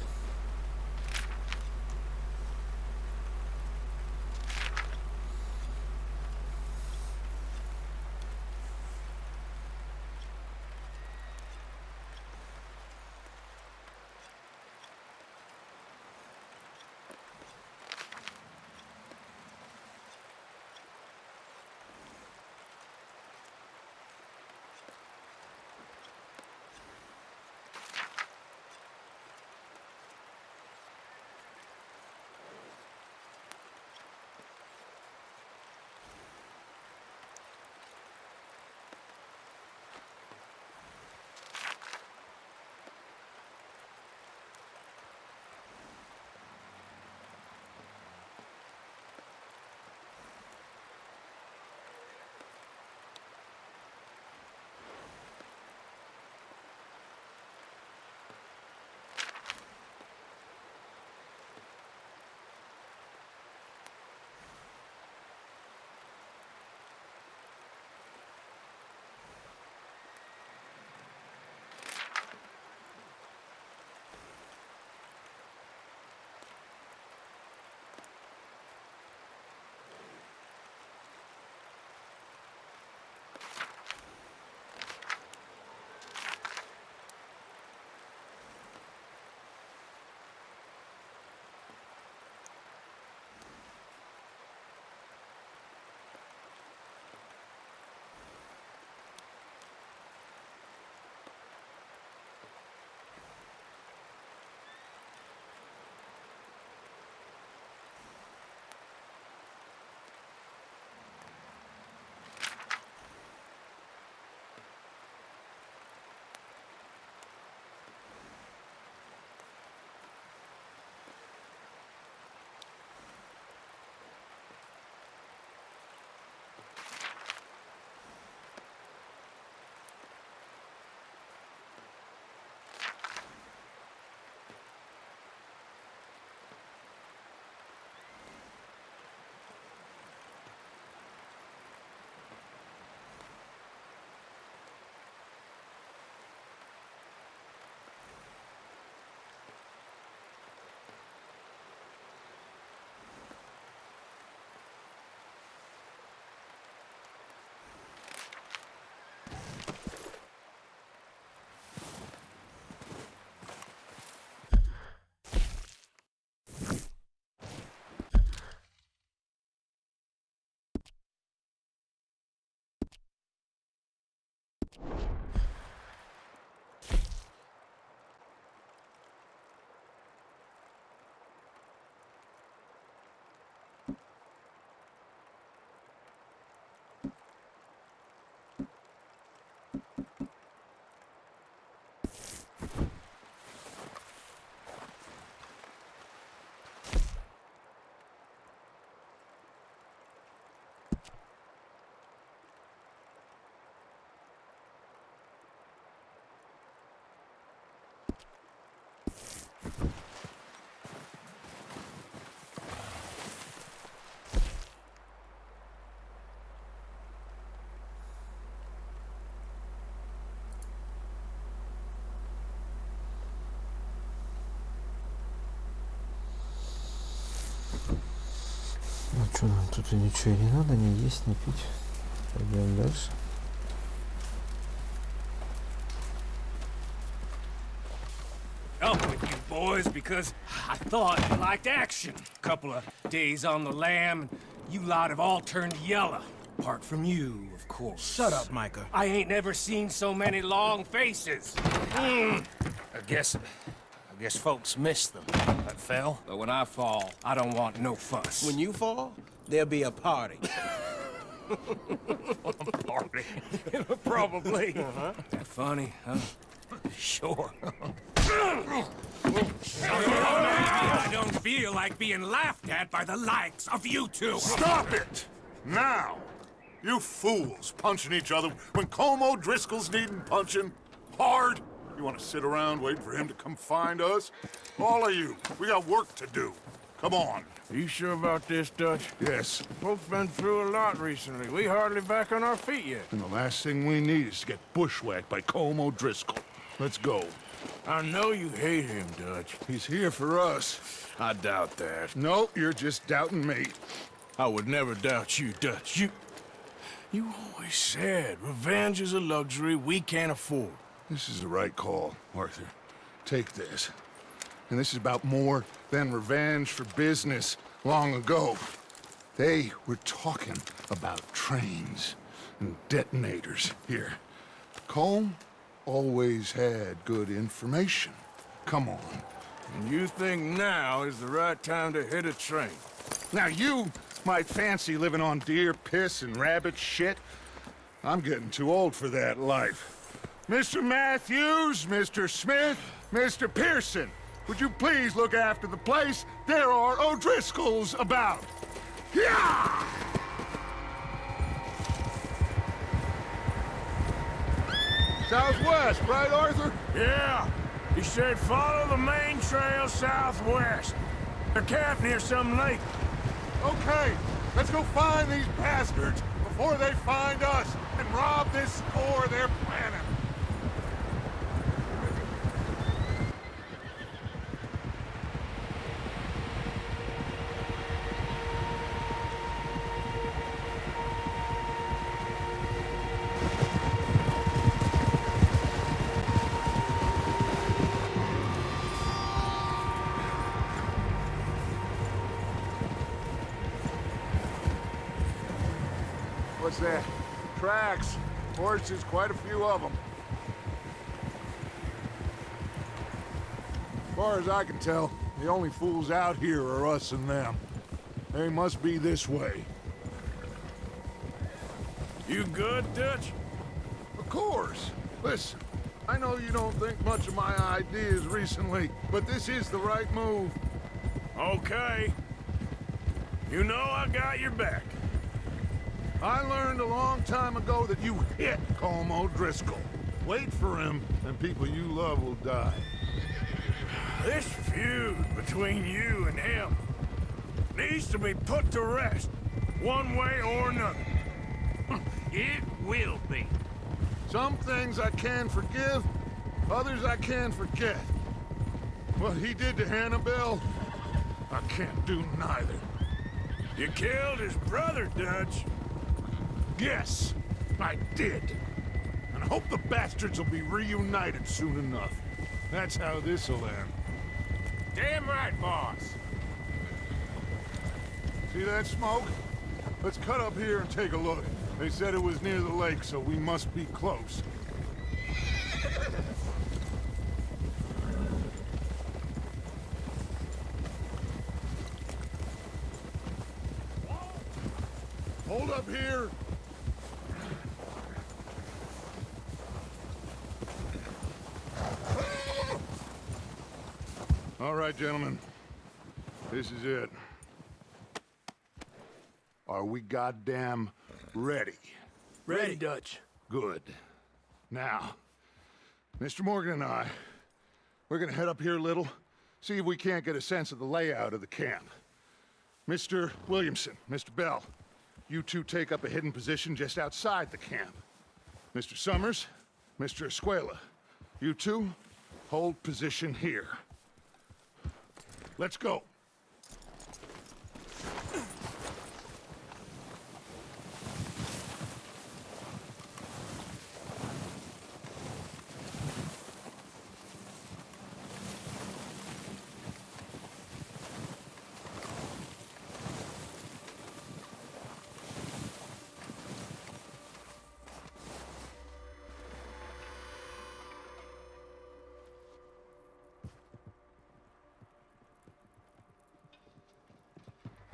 Ну что, нам тут и ничего и не надо, ни есть, ни пить. Пойдем дальше. Up with you boys because I thought you liked action. Couple of days on the lam, and you lot have all turned yellow. Apart from you, of course. Shut up, Micah. I ain't never seen so many long faces. I guess folks miss them. That fell. But when I fall, I don't want no fuss. When you fall, there'll be a party. Party? Probably. That funny, huh? Sure. I don't feel like being laughed at by the likes of you two. Stop it! Now! You fools punching each other when Colm O'Driscoll's needing punching. Hard! You want to sit around waiting for him to come find us? All of you, we got work to do. Come on. You sure about this, Dutch? Yes. Folks been through a lot recently. We hardly back on our feet yet. And the last thing we need is to get bushwhacked by Colm O'Driscoll. Let's go. I know you hate him, Dutch. He's here for us. I doubt that. No, you're just doubting me. I would never doubt you, Dutch. You always said revenge is a luxury we can't afford. This is the right call, Arthur. Take this. And this is about more than revenge for business long ago. They were talking about trains and detonators here. Colm always had good information. Come on. And you think now is the right time to hit a train? Now you might fancy living on deer piss and rabbit shit. I'm getting too old for that life. Mr. Matthews, Mr. Smith, Mr. Pearson, would you please look after the place? There are O'Driscolls about. Yeah! Southwest, right, Arthur? Yeah. He said follow the main trail southwest. They're camped near some lake. Okay, let's go find these bastards before they find us and rob this store they're planning. What's that? Tracks. Horses, quite a few of them. As far as I can tell, the only fools out here are us and them. They must be this way. You good, Dutch? Of course. Listen, I know you don't think much of my ideas recently, but this is the right move. Okay. You know I got your back. I learned a long time ago that you hit Colm O'Driscoll. Wait for him, and people you love will die. This feud between you and him needs to be put to rest, one way or another. It will be. Some things I can forgive, others I can forget. What he did to Annabelle, I can't do neither. You killed his brother, Dutch. Yes, I did. And I hope the bastards will be reunited soon enough. That's how this'll end. Damn right, boss. See that smoke? Let's cut up here and take a look. They said it was near the lake, so we must be close. Hold up here! All right, gentlemen. This is it. Are we goddamn ready? Ready, Dutch. Good. Now, Mr. Morgan and I, we're gonna head up here a little, see if we can't get a sense of the layout of the camp. Mr. Williamson, Mr. Bell, you two take up a hidden position just outside the camp. Mr. Summers, Mr. Escuela, you two hold position here. Let's go.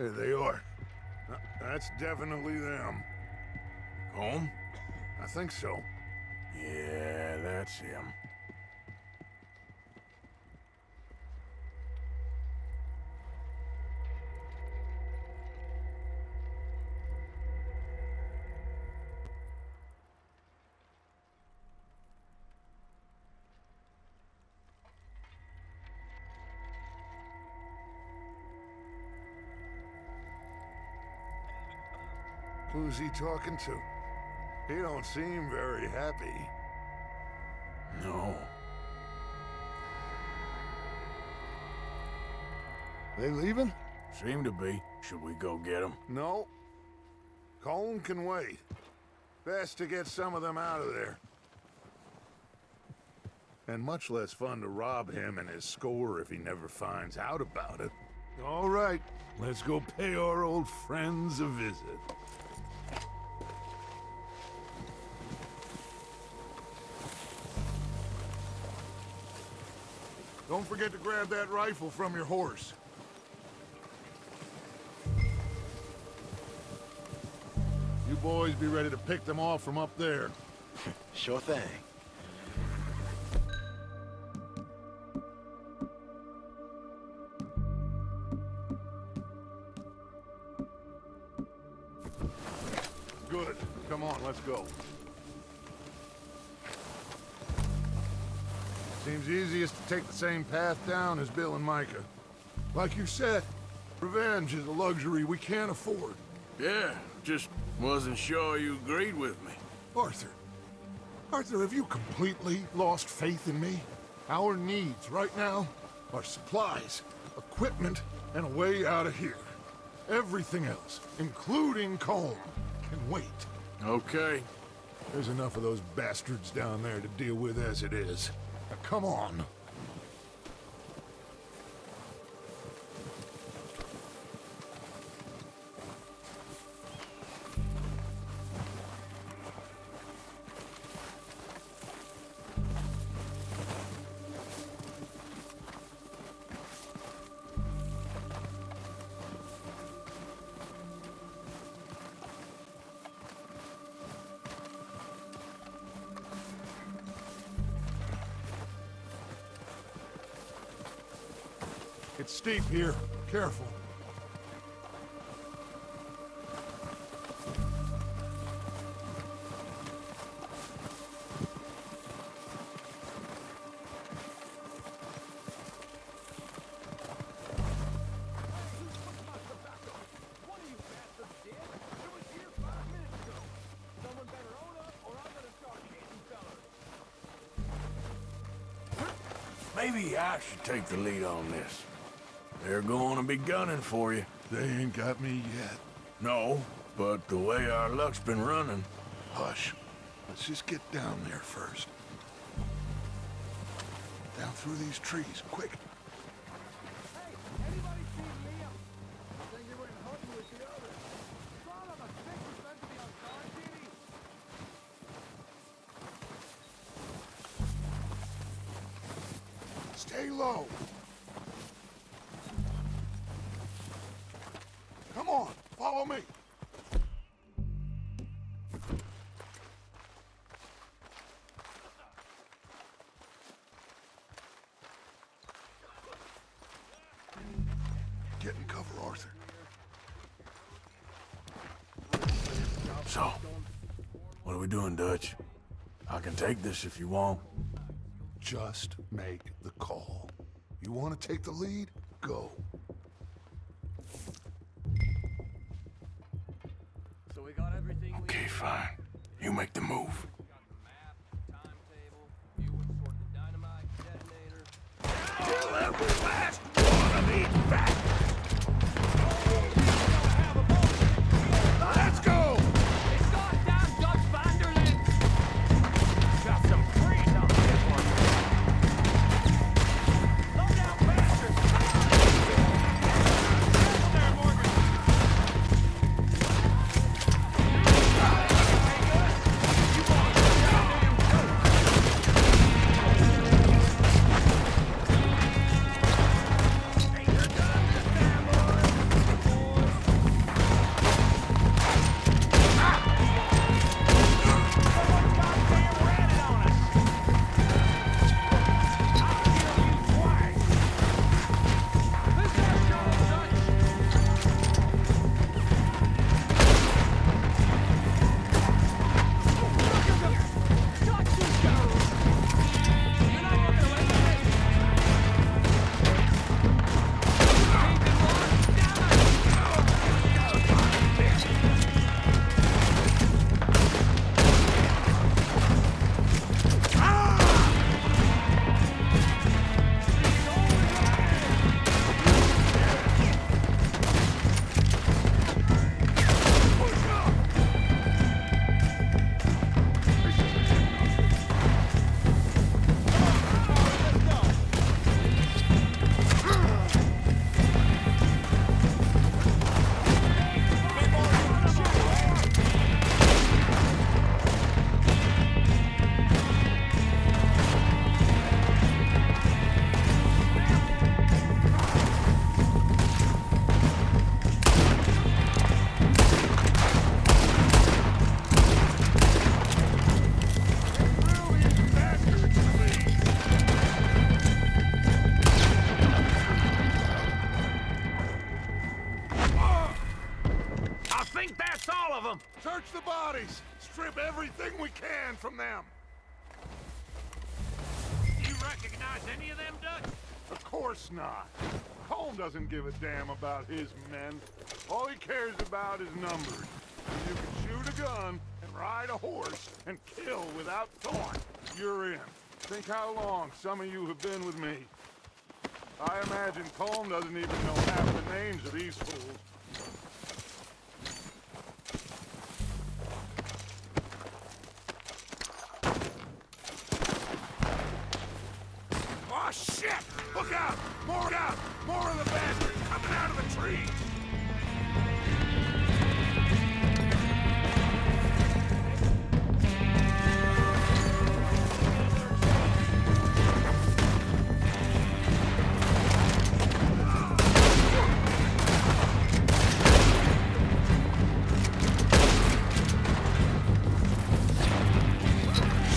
There they are. That's definitely them. Home? I think so. Yeah, that's him. Who's he talking to? He don't seem very happy. No. They leaving? Seem to be. Should we go get them? No. Colin can wait. Best to get some of them out of there. And much less fun to rob him and his score if he never finds out about it. All right, let's go pay our old friends a visit. Don't forget to grab that rifle from your horse. You boys be ready to pick them off from up there. Sure thing. Good. Come on, let's go. Seems easiest to take the same path down as Bill and Micah. Like you said, revenge is a luxury we can't afford. Yeah, just wasn't sure you agreed with me. Arthur, have you completely lost faith in me? Our needs right now are supplies, equipment, and a way out of here. Everything else, including Colm, can wait. Okay. There's enough of those bastards down there to deal with as it is. Now, come on. It's steep here. Careful. Maybe I should take the lead on this. They're going to be gunning for you. They ain't got me yet. No, but the way our luck's been running... Hush. Let's just get down there first. Down through these trees, quick. Stay low. Come on, follow me. Get in cover, Arthur. So, what are we doing, Dutch? I can take this if you want. Just make the call. You want to take the lead? Go. So we got everything. Okay, fine. You make the move. Kill every last one of these bastards! Let's go! It's goddamn Dutch Vanderland! Got some freeze out there for you. Slow down, bastards! There, Morgan! You want to goddamn Hey, you're done this time, boys! Someone's goddamn ratted on us! I'll kill you twice! Who's gonna show us, Dutch? Dutch, you go! You're not gonna let me take it! I think that's all of them! Search the bodies! Strip everything we can from them! You recognize any of them, Dutch? Of course not. Colm doesn't give a damn about his men. All he cares about is numbers. If you can shoot a gun and ride a horse and kill without thought, you're in. Think how long some of you have been with me. I imagine Colm doesn't even know half the names of these fools. Oh, shit! Look out! More out! More of the bastards coming out of the trees!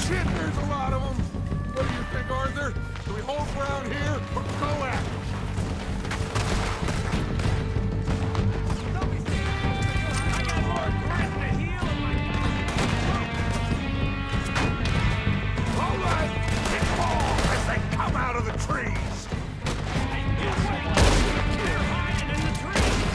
Shit, there's a lot of them! What do you think, Arthur? Do we hold ground here or go at them? All right, get them all as they come out of the trees! They're hiding in the trees!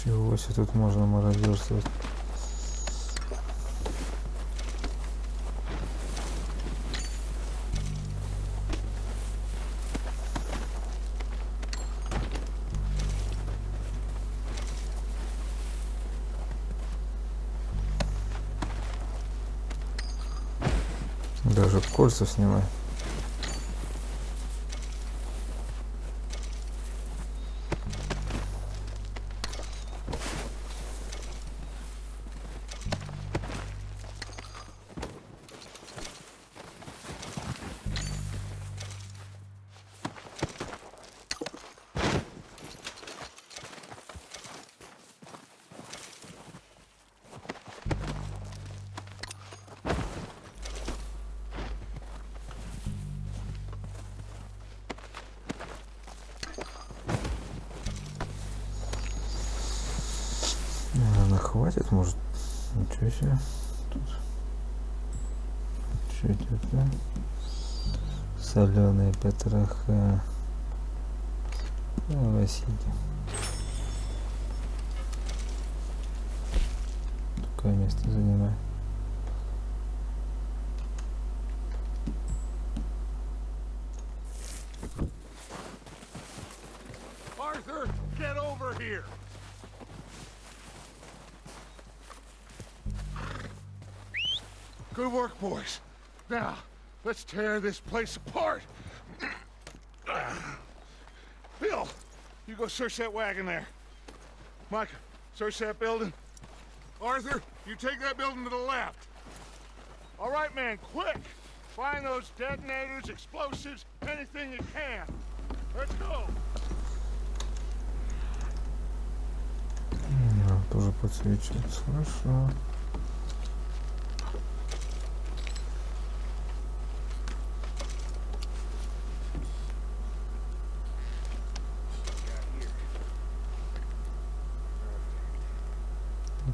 Ничего себе, тут можно мародерствовать. Даже кольца снимай. Хватит, может? Ничего себе. Тут. Что это? Соленые потроха. Василий. Такое место занимает. Arthur, get over here. Good work, boys. Now, let's tear this place apart. Bill, you go search that wagon there. Mike, search that building. Arthur, you take that building to the left. All right, man, quick. Find those detonators, explosives, anything you can. Let's go. Тоже подсвечивается. Хорошо.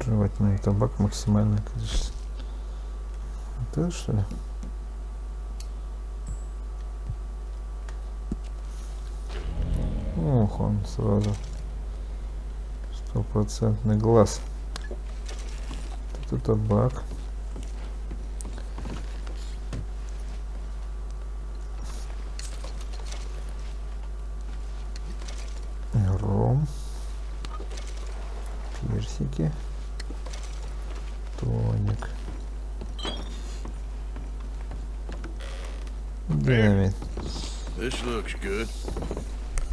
Жевательный табак, максимальное количество. Вот это что ли? Ох, он сразу 100% глаз. Это табак. Ром. Персики. Тоник. Динамит. This looks good.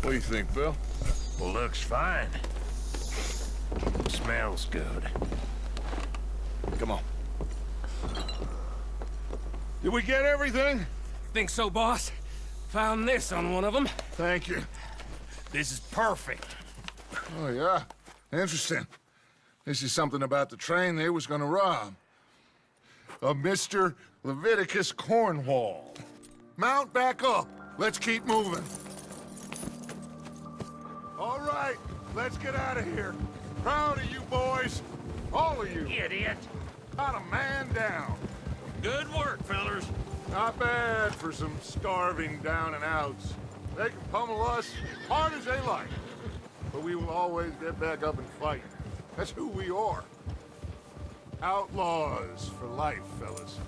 What do you think, Bill? Well, looks fine. Smells good. Come on. Did we get everything? Think so, boss. Found this on one of them. Thank you. This is perfect. Oh, yeah? Interesting. This is something about the train they was gonna rob. A Mr. Leviticus Cornwall. Mount back up. Let's keep moving. All right, let's get out of here. Proud of you boys. All of you. Idiot. Not a man down. Good work, fellers. Not bad for some starving down and outs. They can pummel us hard as they like. But we will always get back up and fight. That's who we are. Outlaws for life, fellas.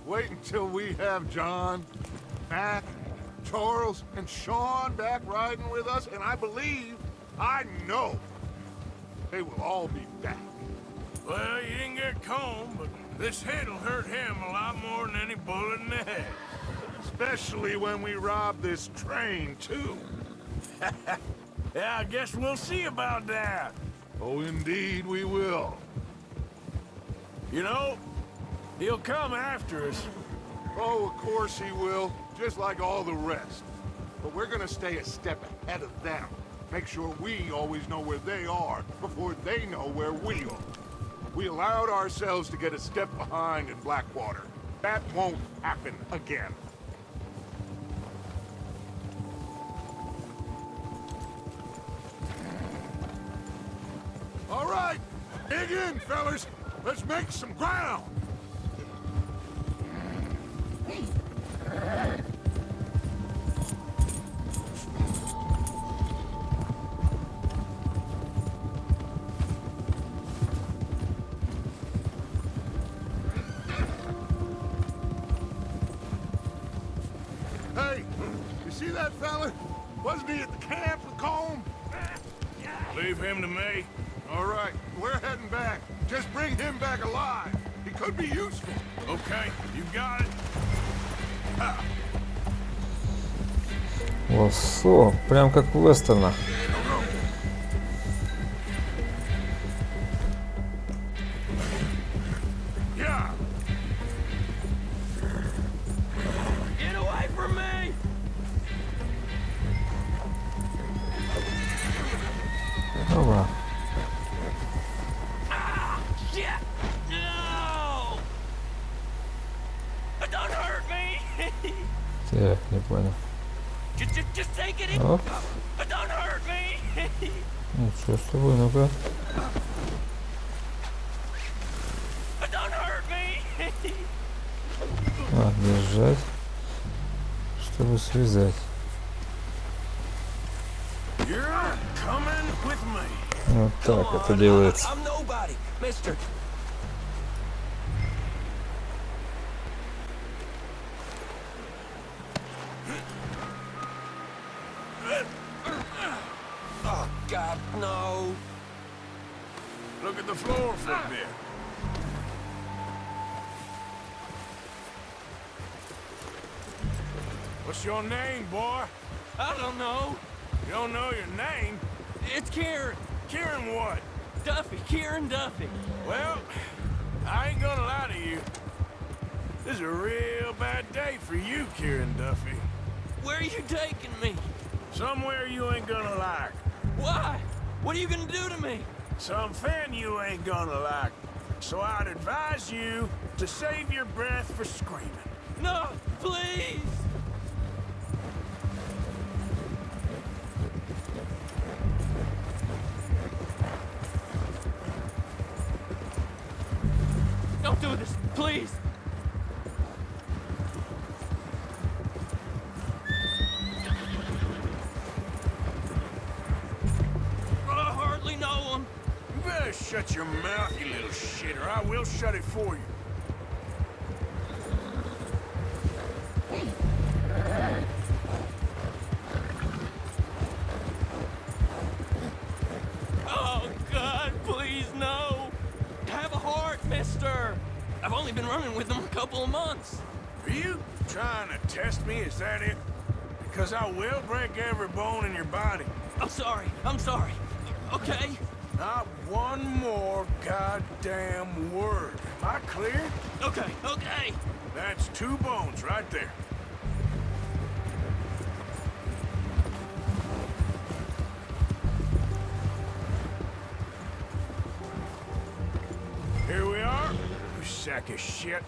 Wait until we have John, Mac, Charles, and Sean back riding with us, and I believe, I know, they will all be back. Well, you didn't get Combe, but this hit'll hurt him a lot more than any bullet in the head. Especially when we rob this train, too. Yeah, I guess we'll see about that. Oh, indeed we will. You know, he'll come after us. Oh, of course he will, just like all the rest. But we're gonna stay a step ahead of them. Make sure we always know where they are before they know where we are. We allowed ourselves to get a step behind in Blackwater. That won't happen again. All right, dig in, fellas. Let's make some ground. Hey, you see that fella? Wasn't he at the camp with Colm? Leave him to me. All right, we're heading back. Just bring him back alive. He could be useful. Okay, you got it. Лосо, прям как в вестернах. Yeah. Get away from me! Опа. Shit! No! Don't hurt me! Так, не понял. Just take it in. Оп. Don't hurt me! Ну что с тобой, ну-ка. Don't hurt me! А, держать, чтобы связать. You're coming with me. Вот так это делается. I'm nobody, mister. Oh, God, no. Look at the floor for a bit. What's your name, boy? I don't know. You don't know your name? It's Kieran. Kieran what? Duffy. Kieran Duffy. Well, I ain't gonna lie to you. This is a real bad day for you, Kieran Duffy. Where are you taking me? Somewhere you ain't gonna like. Why? What are you gonna do to me? Something you ain't gonna like. So I'd advise you to save your breath for screaming. No, please! Don't do this, please! I hardly know him. You better shut your mouth, you little shit, or I will shut it for you. Oh, God, please, no! Have a heart, mister! I've only been running with them a couple of months. Are you trying to test me? Is that it? Because I will break every bone in your body. I'm sorry. Okay? Not one more goddamn word. Am I clear? Okay. That's 2 bones right there. Here we are, you sack of shit.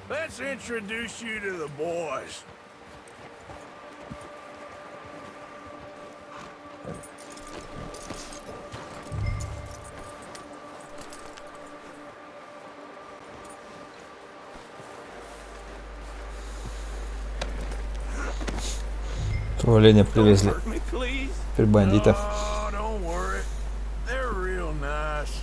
Let's introduce you to the boys. Оленя привезли. Теперь бандитов. Oh, don't worry. They're real nice.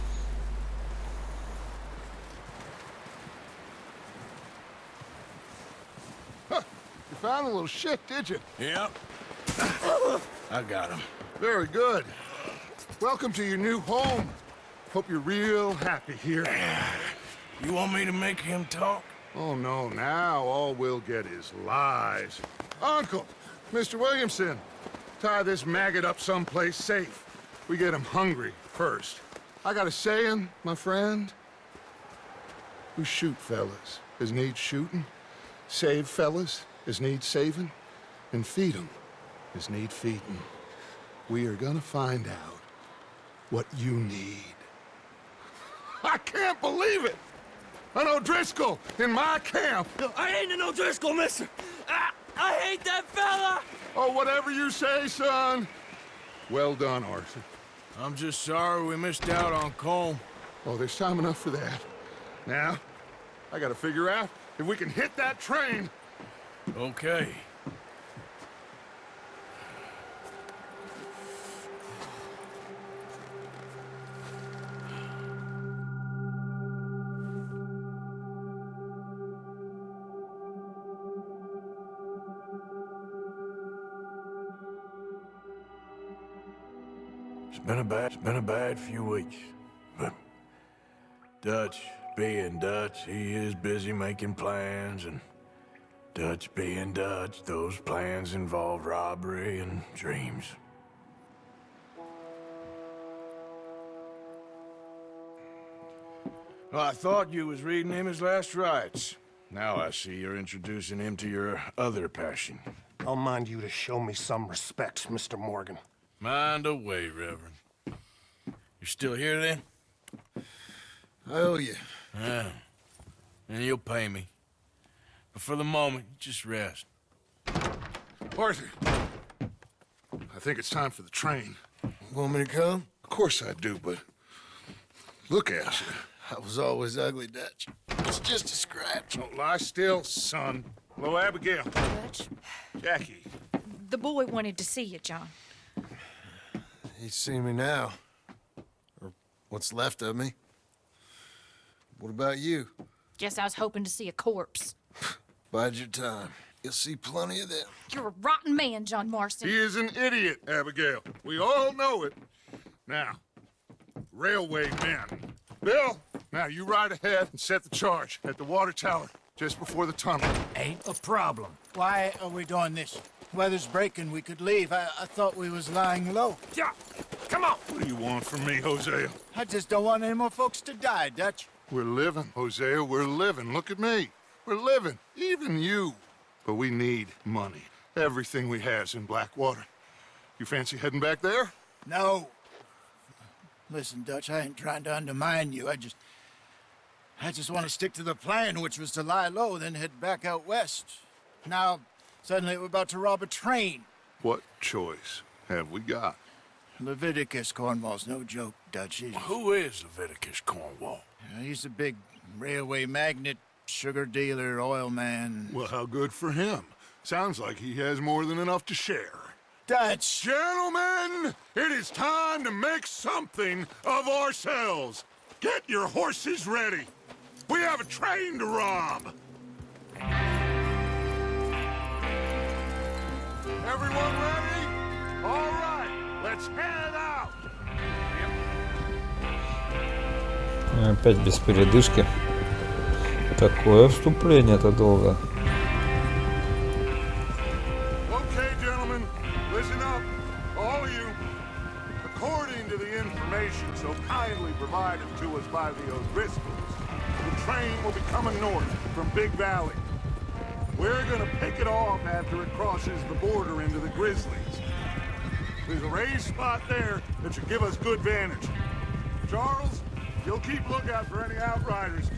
Huh. You found a little shit, did you? Yep. I got him. Very good. Welcome to your new home. Hope you're real happy here. You want me to make him talk? Oh, no. Now all we'll get is lies. Uncle, Mr. Williamson, tie this maggot up someplace safe. We get him hungry first. I got a saying, my friend. We shoot fellas as need shooting, save fellas as need saving, and feed 'em as need feeding. We are gonna find out what you need. I can't believe it! An O'Driscoll in my camp! I ain't an O'Driscoll, mister! I hate that fella! Oh, whatever you say, son. Well done, Arthur. I'm just sorry we missed out on Colm. Oh, there's time enough for that. Now, I gotta figure out if we can hit that train. Okay. It's been a bad few weeks, but Dutch being Dutch, he is busy making plans, and Dutch being Dutch, those plans involve robbery and dreams. Well, I thought you was reading him his last rites. Now I see you're introducing him to your other passion. I'll mind you to show me some respect, Mr. Morgan. Mind away, Reverend. You still here, then? I owe you. Yeah. And you'll pay me. But for the moment, just rest. Arthur, I think it's time for the train. Want me to come? Of course I do, but look at you. I was always ugly, Dutch. It's just a scratch. Don't lie still, son. Hello, Abigail. Dutch, Jackie. the boy wanted to see you, John. He's seen me now. Or what's left of me. What about you? Guess I was hoping to see a corpse. Bide your time. You'll see plenty of them. You're a rotten man, John Marston. He is an idiot, Abigail. We all know it. Now, railway men. Bill, now you ride ahead and set the charge at the water tower just before the tunnel. Ain't a problem. Why are we doing this? Weather's breaking, we could leave. I thought we was lying low. Yeah, come on. What do you want from me, Hosea? I just don't want any more folks to die, Dutch. We're living, Hosea, we're living. Look at me. We're living, even you. But we need money. Everything we has in Blackwater. You fancy heading back there? No. Listen, Dutch, I ain't trying to undermine you. I just want to stick to the plan, which was to lie low, then head back out west. Now, suddenly we're about to rob a train. What choice have we got? Leviticus Cornwall's no joke, Dutch. Who is Leviticus Cornwall? He's a big railway magnate, sugar dealer, oil man. Well, how good for him. Sounds like he has more than enough to share. Dutch! Gentlemen, it is time to make something of ourselves. Get your horses ready. We have a train to rob. Everyone ready? All right, let's head out. Опять без передышки. Такое вступление-то долго. Okay, gentlemen, listen up, all of you. According to the information so kindly provided to us by the O'Driscolls, the train will be coming north from Big Valley. We're gonna pick it off after it crosses the border into the Grizzlies. There's a raised spot there that should give us good vantage. Charles, you'll keep lookout for any outriders.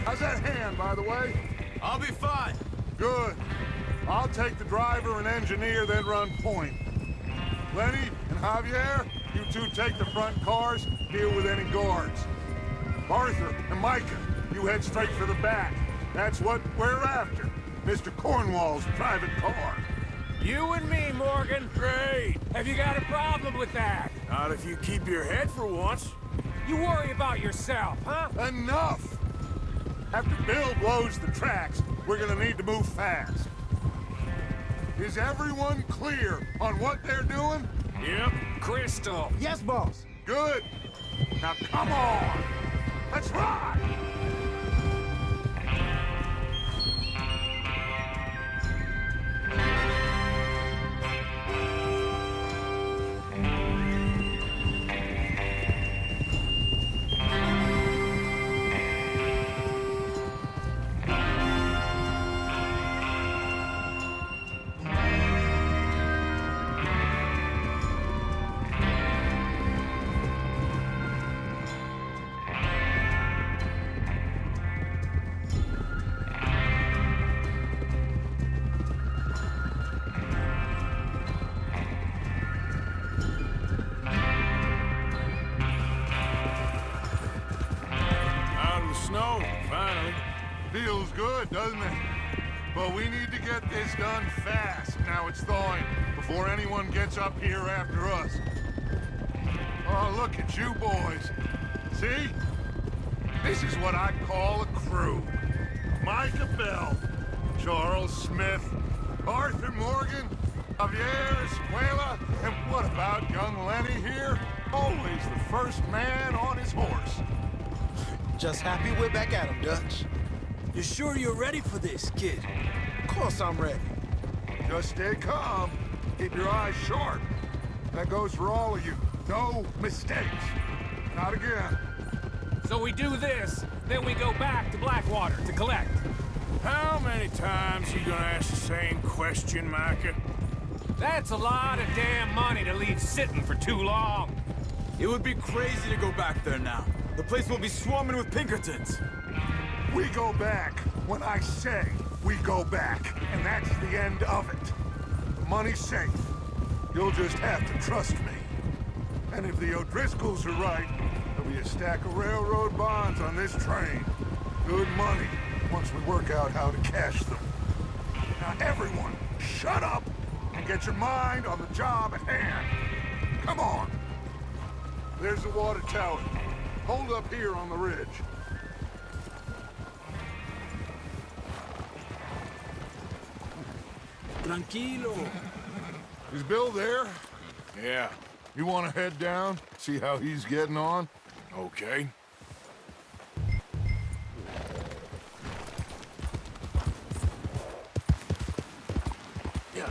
How's that hand, by the way? I'll be fine. Good. I'll take the driver and engineer, then run point. Lenny and Javier, you two take the front cars, deal with any guards. Arthur and Micah, you head straight for the back. That's what we're after. Mr. Cornwall's private car. You and me, Morgan. Great. Have you got a problem with that? Not if you keep your head for once. You worry about yourself, huh? Enough! After Bill blows the tracks, we're gonna need to move fast. Is everyone clear on what they're doing? Yep. Crystal. Yes, boss. Good. Now come on. Let's ride! snow, finally. Feels good, doesn't it? But we need to get this done fast. Now it's thawing, before anyone gets up here after us. Oh, look at you boys. See? This is what I call a crew. Micah Bell, Charles Smith, Arthur Morgan, Javier Escuela, and what about young Lenny here? Always the first man on his horse. Just happy we're back at him, Dutch. You sure you're ready for this, kid? Of course I'm ready. Just stay calm. Keep your eyes sharp. That goes for all of you. No mistakes. Not again. So we do this, then we go back to Blackwater to collect. How many times you gonna ask the same question, Micah? That's a lot of damn money to leave sitting for too long. It would be crazy to go back there now. The place will be swarming with Pinkertons. We go back when I say we go back, and that's the end of it. The money's safe. You'll just have to trust me. And if the O'Driscolls are right, there'll be a stack of railroad bonds on this train. Good money, once we work out how to cash them. Now everyone, shut up and get your mind on the job at hand. Come on. There's the water tower. Hold up here on the ridge. Tranquilo. Is Bill there? Yeah. You want to head down, see how he's getting on? Okay. Yeah.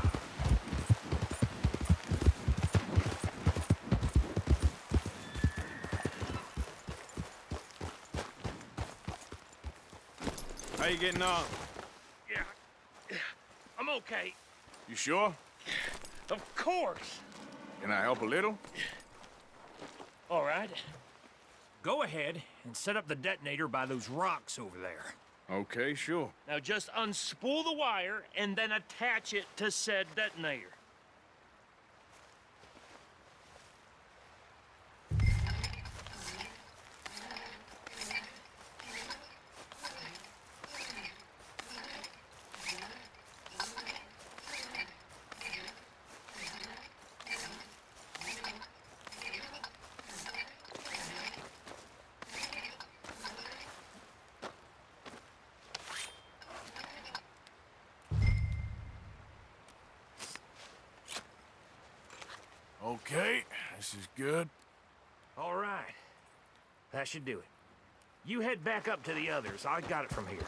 How you getting on? Yeah, I'm okay. You sure? Of course. Can I help a little? All right. Go ahead and set up the detonator by those rocks over there. Okay, sure. Now just unspool the wire and then attach it to said detonator. Okay, this is good. All right. That should do it. You head back up to the others. I got it from here.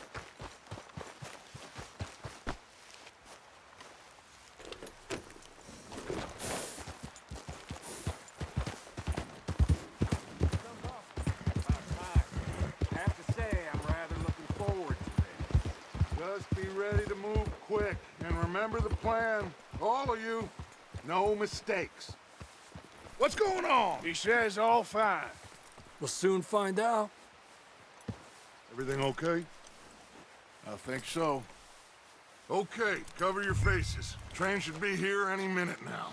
I have to say, I'm rather looking forward to this. Just be ready to move quick, and remember the plan. All of you, no mistakes. What's going on? He says all fine. We'll soon find out. Everything okay? I think so. Okay, cover your faces. Train should be here any minute now.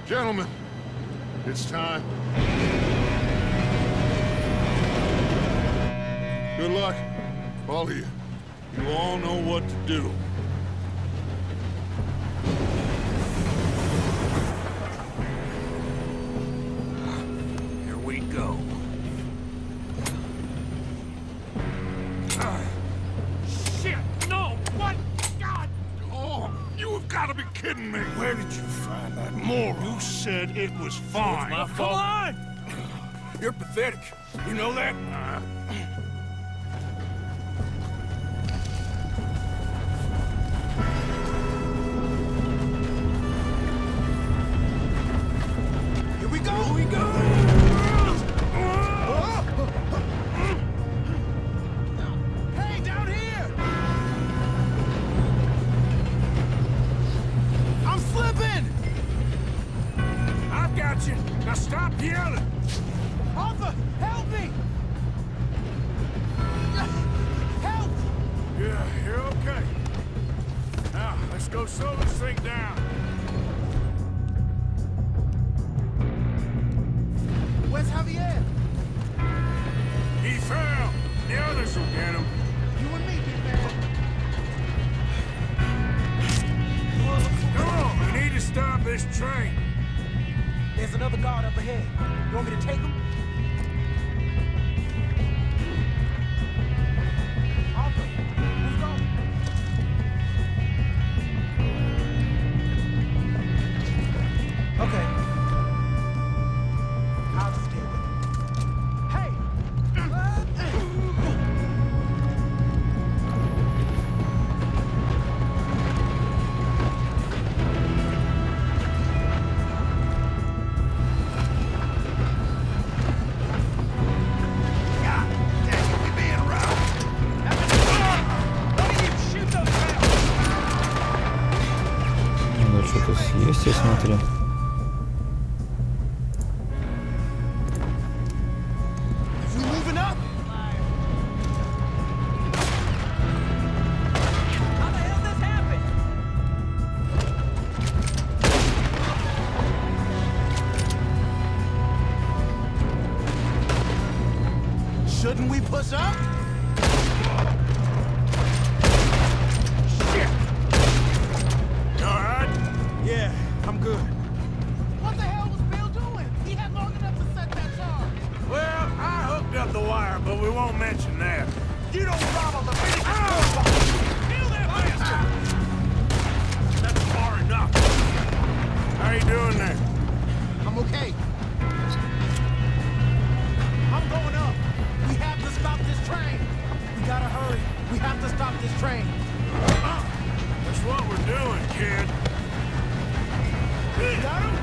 Gentlemen, it's time. Good luck, all of you. You all know what to do. Here we go. Shit! No! What? God! Oh, you have got to be kidding me. Where did you find that moron? You said it was fine. Come on! You're pathetic. You know that? slow this thing down. Where's Javier? He fell. The others will get him. You and me, big man. Come on, we need to stop this train. There's another guard up ahead. You want me to take him? Arthur, who's going? Okay. I'll just deal with it. Hey! Надо что-то съесть, я смотрю. We moving up? How the hell this happened? Shouldn't we push up? Yeah, I'm good. What the hell was Bill doing? He had long enough to set that charge. Well, I hooked up the wire, but we won't mention that. You don't rob a Leviticus scorecard. Kill that bastard! That's far enough. How you doing there? I'm okay. I'm going up. We have to stop this train. We gotta hurry. We have to stop this train. That's what we're doing, kid. You got him?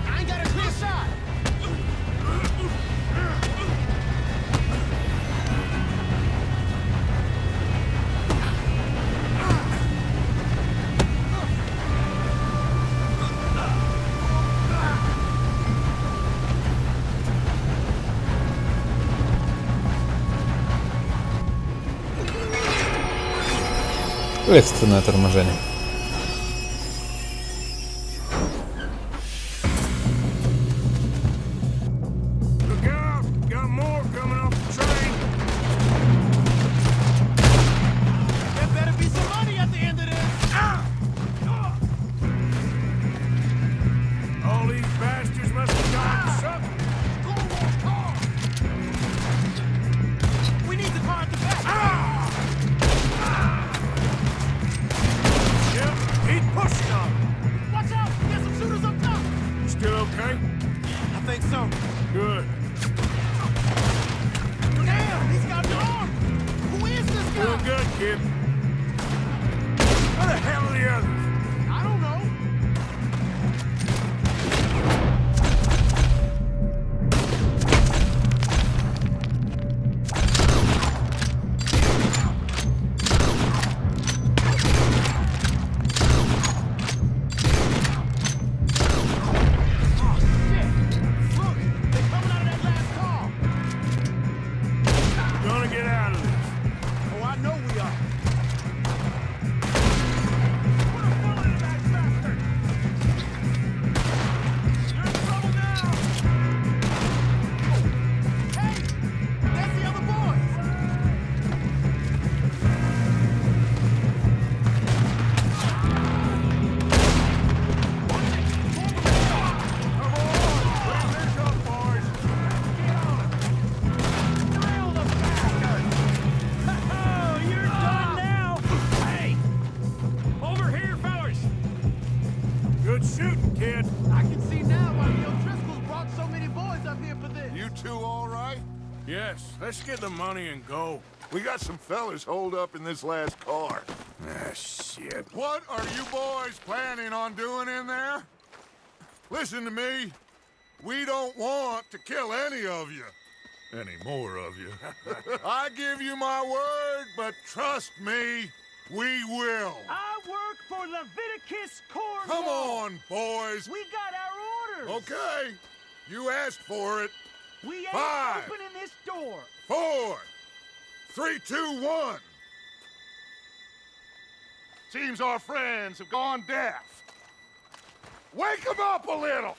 I ain't got a clear shot. Экстренное торможение. Look out! Got more coming off the train. There better be some money at the end of this. All these bastards must have gone for something. We need the car at the back. Yep, keep pushing on. Watch out! There's some shooters up top. You still okay? I think so. Good. Damn, he's got your arm. Who is this guy? Doing good, kid. Where the hell are the others? I don't know. Gonna get out of this. Oh, I know we are. Good shooting, kid. I can see now why the O'Driscolls brought so many boys up here for this. You two all right? Yes, let's get the money and go. We got some fellas holed up in this last car. Ah, shit. What are you boys planning on doing in there? Listen to me. We don't want to kill any of you. Any more of you. I give you my word, but trust me, we will. I work for Leviticus Corps. Come on, boys. We got our orders. Okay. You asked for it. We ain't 5, opening this door. 4, 3, 2, 1. Seems our friends have gone deaf. Wake them up a little!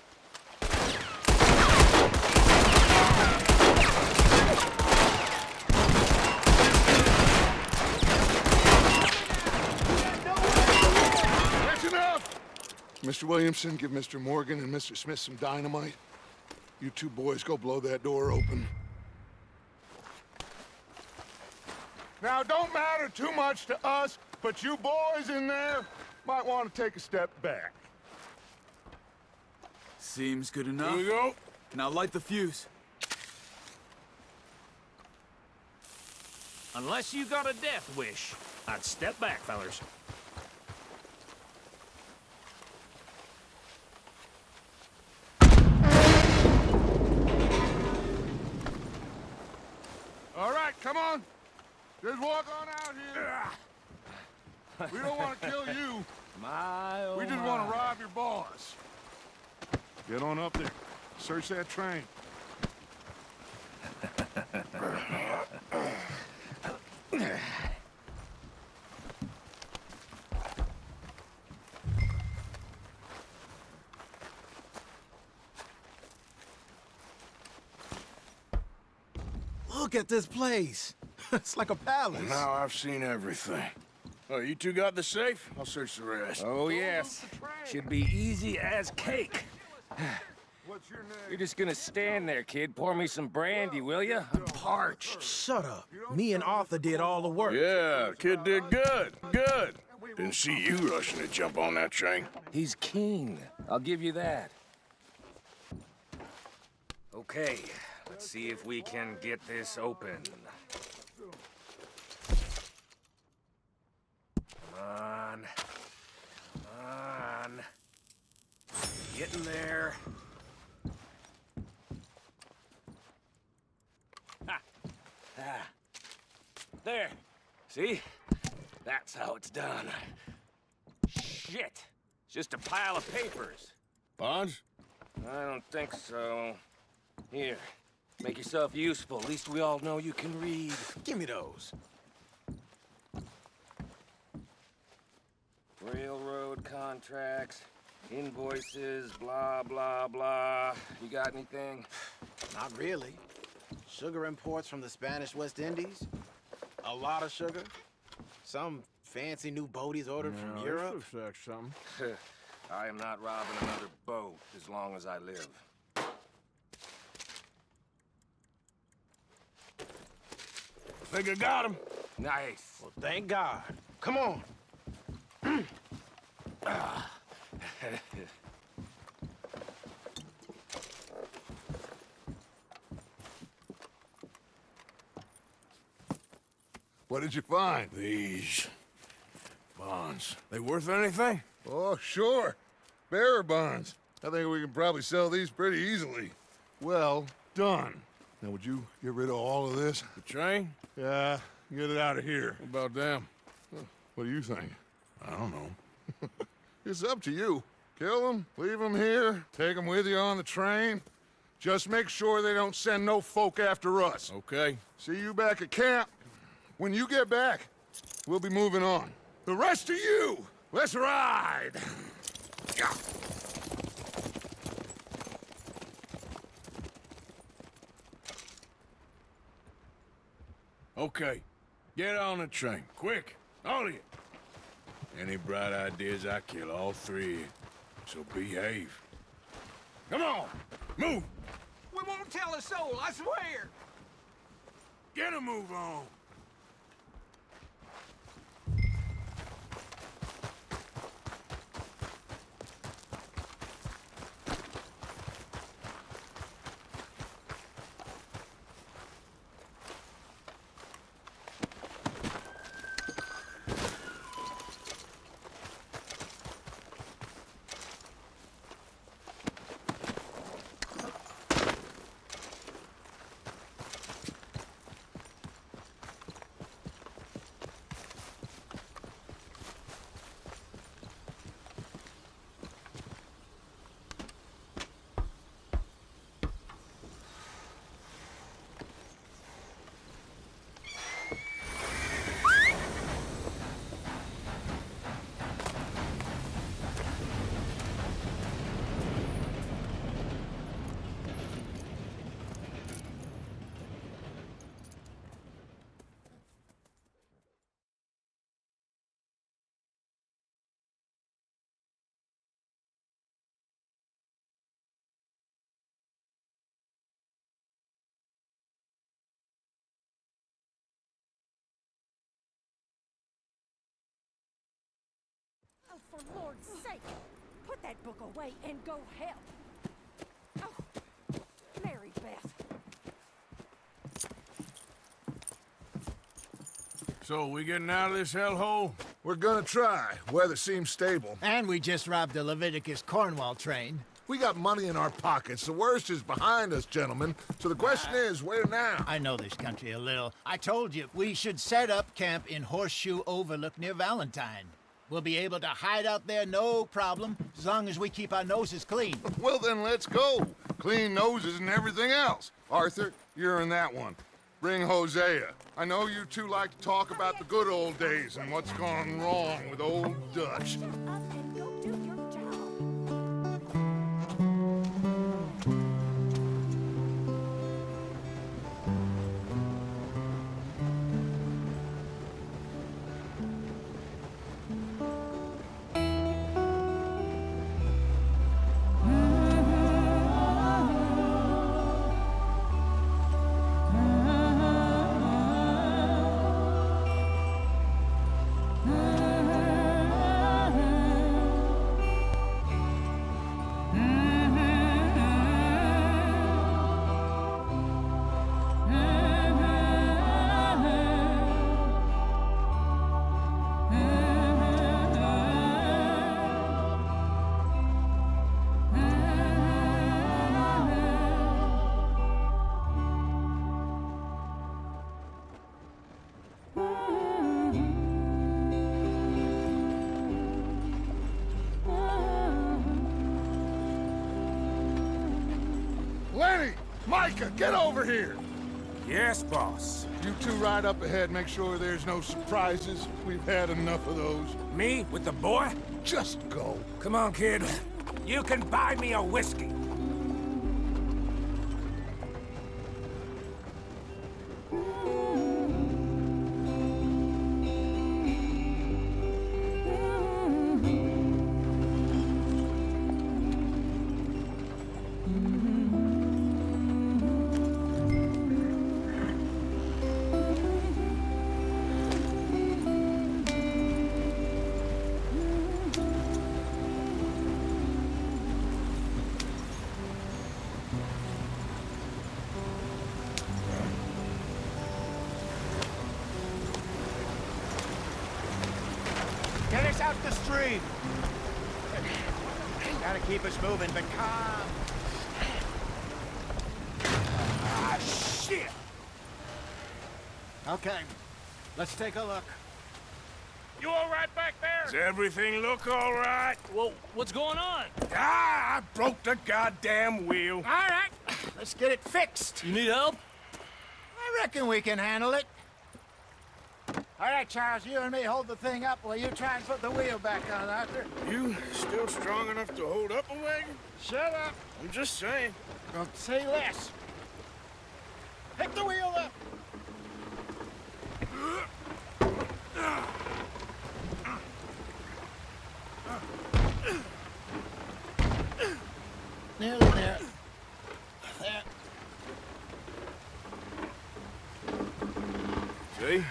That's enough! Mr. Williamson, give Mr. Morgan and Mr. Smith some dynamite. You two boys go blow that door open. Now, it don't matter too much to us, but you boys in there might want to take a step back. Seems good enough. Here we go. Now light the fuse. Unless you got a death wish, I'd step back, fellers. All right, come on. Just walk on out here. We don't want to kill you. We just want to rob your boss. Get on up there. Search that train. Look at this place. It's like a palace. Well, now I've seen everything. Oh, you two got the safe? I'll search the rest. Oh, yes. Should be easy as cake. What's your name? You're just gonna stand there, kid. Pour me some brandy, will you? I'm parched. Shut up. Me and Arthur did all the work. Yeah, kid did good. Good. Didn't see you rushing to jump on that train. He's keen. I'll give you that. Okay, let's see if we can get this open. Come on. Come on. Getting there. Ha! Ah. There. See? That's how it's done. Shit. It's just a pile of papers. Bonds? I don't think so. Here. Make yourself useful. At least we all know you can read. Give me those. Railroad contracts, invoices, blah, blah, blah. You got anything? Not really. Sugar imports from the Spanish West Indies. A lot of sugar. Some fancy new boat he's ordered from Europe. I am not robbing another boat as long as I live. Think I got him. Nice. Well, thank God. Come on. What did you find? These bonds. They worth anything? Oh, sure. Bearer bonds. I think we can probably sell these pretty easily. Well done. Now, would you get rid of all of this? The train? Yeah, get it out of here. What about them? What do you think? I don't know. It's up to you. Kill them, leave them here, take them with you on the train. Just make sure they don't send no folk after us. Okay. See you back at camp. When you get back, we'll be moving on. The rest of you, let's ride! Yeah. Okay. Get on the train. Quick. All of you. Any bright ideas, I kill all three of you. So behave. Come on! Move! We won't tell a soul, I swear. Get a move on! sake! Put that book away and go help. Oh, Mary Beth. So, we getting out of this hellhole? We're gonna try. Weather seems stable. And we just robbed a Leviticus Cornwall train. We got money in our pockets. The worst is behind us, gentlemen. So the question is, where now? I know this country a little. I told you, we should set up camp in Horseshoe Overlook near Valentine. We'll be able to hide out there, no problem, as long as we keep our noses clean. Well, then let's go. Clean noses and everything else. Arthur, you're in that one. Bring Hosea. I know you two like to talk about the good old days and what's gone wrong with old Dutch. Lenny! Micah, get over here! Yes, boss. You two ride up ahead, make sure there's no surprises. We've had enough of those. Me? With the boy? Just go. Come on, kid. You can buy me a whiskey. Get us out the stream. Gotta keep us moving, but calm. Ah, shit! Okay, let's take a look. You all right back there? Does everything look all right? Well, what's going on? Ah, I broke the goddamn wheel. All right, let's get it fixed. You need help? I reckon we can handle it. All right, Charles, you and me hold the thing up while you try and put the wheel back on, Arthur. You still strong enough to hold up a wagon? Shut up. I'm just saying. Don't say less. Pick the wheel up. Nearly there. There. See?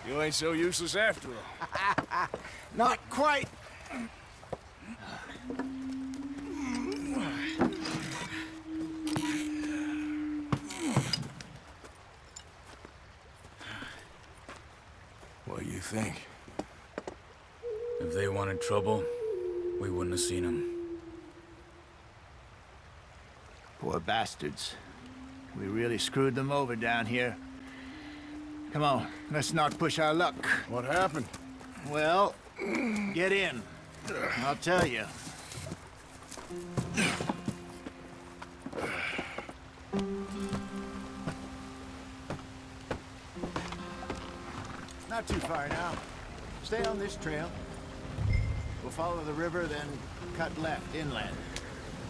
You ain't so useless after all. Not quite. What do you think? If they wanted trouble, we wouldn't have seen them. Poor bastards. We really screwed them over down here. Come on, let's not push our luck. What happened? Well, get in. I'll tell you. Not too far now. Stay on this trail. We'll follow the river, then cut left inland.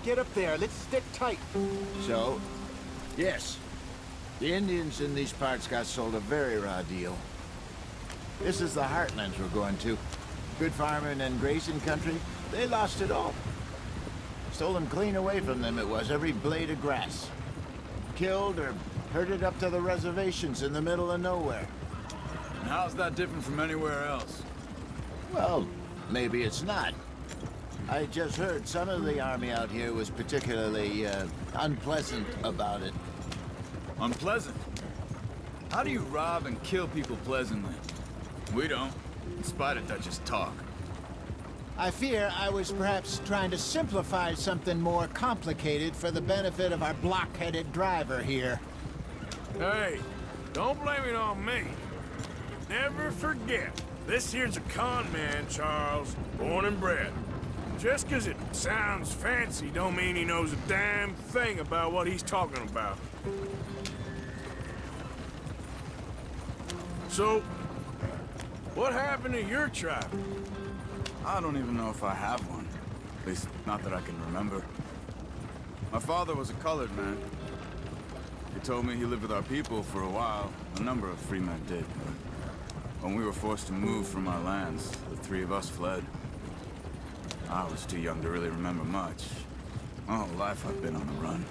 Get up there. Let's stick tight. So, yes. The Indians in these parts got sold a very raw deal. This is the heartlands we're going to. Good farming and grazing country, they lost it all. Stolen clean away from them it was, every blade of grass. Killed or herded up to the reservations in the middle of nowhere. And how's that different from anywhere else? Well, maybe it's not. I just heard some of the army out here was particularly unpleasant about it. Unpleasant? How do you rob and kill people pleasantly? We don't, in spite of Dutch's talk. I fear I was perhaps trying to simplify something more complicated for the benefit of our block-headed driver here. Hey, don't blame it on me. Never forget, this here's a con man, Charles, born and bred. Just 'cause it sounds fancy don't mean he knows a damn thing about what he's talking about. So, what happened to your tribe? I don't even know if I have one. At least, not that I can remember. My father was a colored man. He told me he lived with our people for a while. A number of free men did. But when we were forced to move from our lands, the three of us fled. I was too young to really remember much. My whole life I've been on the run.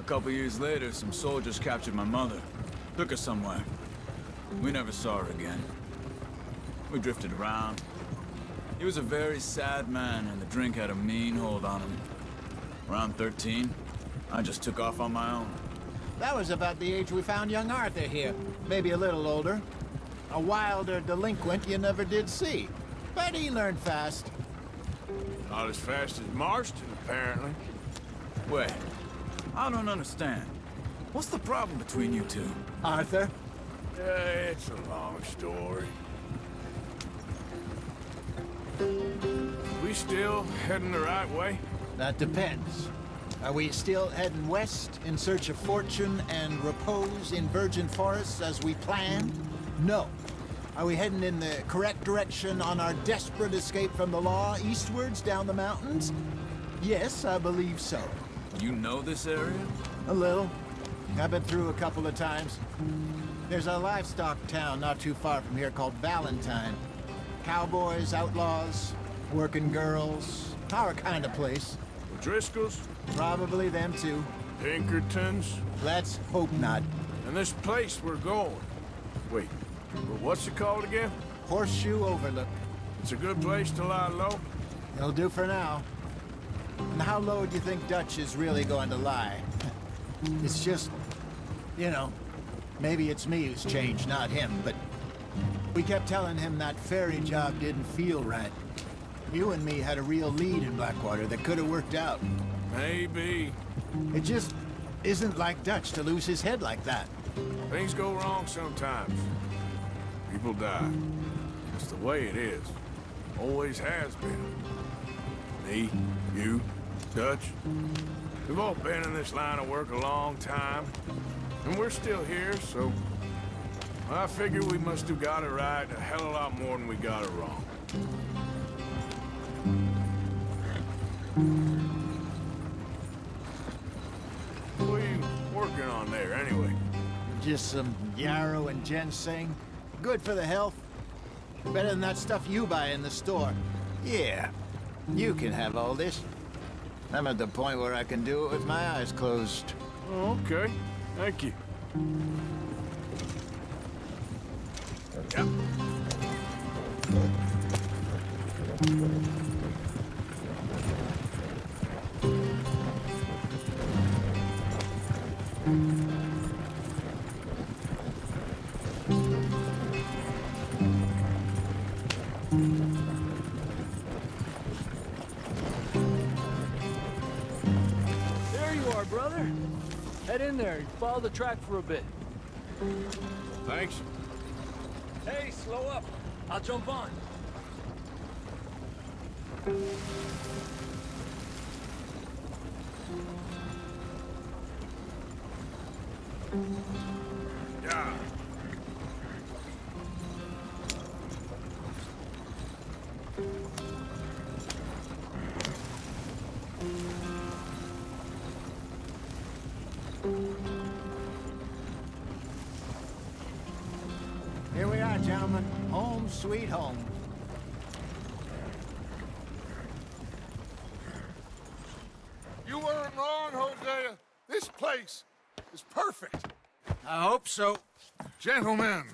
A couple years later, some soldiers captured my mother. Took her somewhere. We never saw her again. We drifted around. He was a very sad man, and the drink had a mean hold on him. Around 13, I just took off on my own. That was about the age we found young Arthur here. Maybe a little older. A wilder delinquent you never did see. But he learned fast. Not as fast as Marston, apparently. Wait, I don't understand. What's the problem between you two? Arthur? It's a long story. We still heading the right way? That depends. Are we still heading west in search of fortune and repose in virgin forests as we planned? No. Are we heading in the correct direction on our desperate escape from the law eastwards down the mountains? Yes, I believe so. You know this area? A little. I've been through a couple of times. There's a livestock town not too far from here called Valentine. Cowboys, outlaws, working girls, our kind of place. The Driscolls? Probably them too. Pinkertons? Let's hope not. And this place we're going. Wait, what's it called again? Horseshoe Overlook. It's a good place to lie low? It'll do for now. And how low do you think Dutch is really going to lie? It's just, you know, maybe it's me who's changed, not him, but we kept telling him that ferry job didn't feel right. You and me had a real lead in Blackwater that could have worked out. Maybe. It just isn't like Dutch to lose his head like that. Things go wrong sometimes. People die. It's the way it is. Always has been. Me, you, Dutch. We've all been in this line of work a long time. And we're still here, so I figure we must have got it right a hell of a lot more than we got it wrong. What are you working on there, anyway? Just some yarrow and ginseng. Good for the health. Better than that stuff you buy in the store. Yeah, you can have all this. I'm at the point where I can do it with my eyes closed. Oh, okay. Thank you. Yep. There you are, brother. Head in there and follow the track for a bit. Thanks. Hey, slow up. I'll jump on. Yeah. Here we are, gentlemen. Home sweet home. You weren't wrong, Hosea. This place is perfect. I hope so. Gentlemen,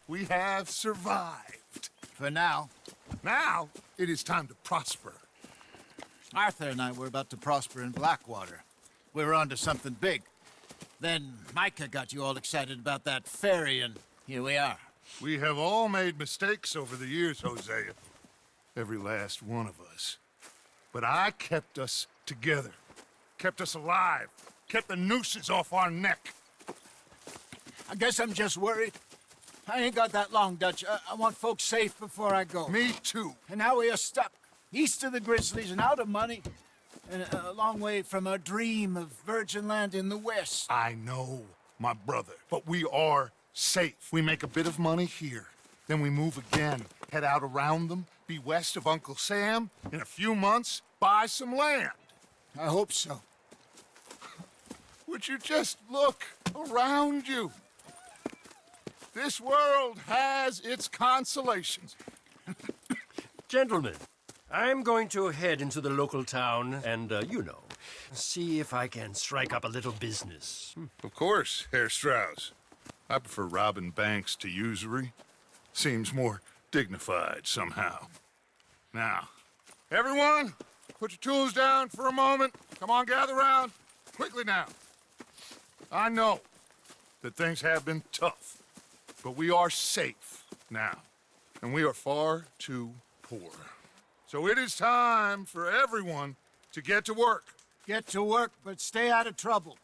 we have survived. For now. Now, it is time to prosper. Arthur and I were about to prosper in Blackwater. We were onto something big. Then Micah got you all excited about that ferry, and here we are. We have all made mistakes over the years, Hosea. Every last one of us. But I kept us together. Kept us alive. Kept the nooses off our neck. I guess I'm just worried. I ain't got that long, Dutch. I want folks safe before I go. Me too. And now we are stuck. East of the Grizzlies and out of money. And a long way from our dream of virgin land in the west. I know, my brother. But we are safe. We make a bit of money here. Then we move again. Head out around them. Be west of Uncle Sam. In a few months, buy some land. I hope so. Would you just look around you? This world has its consolations. Gentlemen, I'm going to head into the local town and, see if I can strike up a little business. Of course, Herr Strauss. I prefer robbing banks to usury. Seems more dignified somehow. Now, everyone, put your tools down for a moment. Come on, gather round. Quickly now. I know that things have been tough, but we are safe now, and we are far too poor. So it is time for everyone to get to work. Get to work, but stay out of trouble.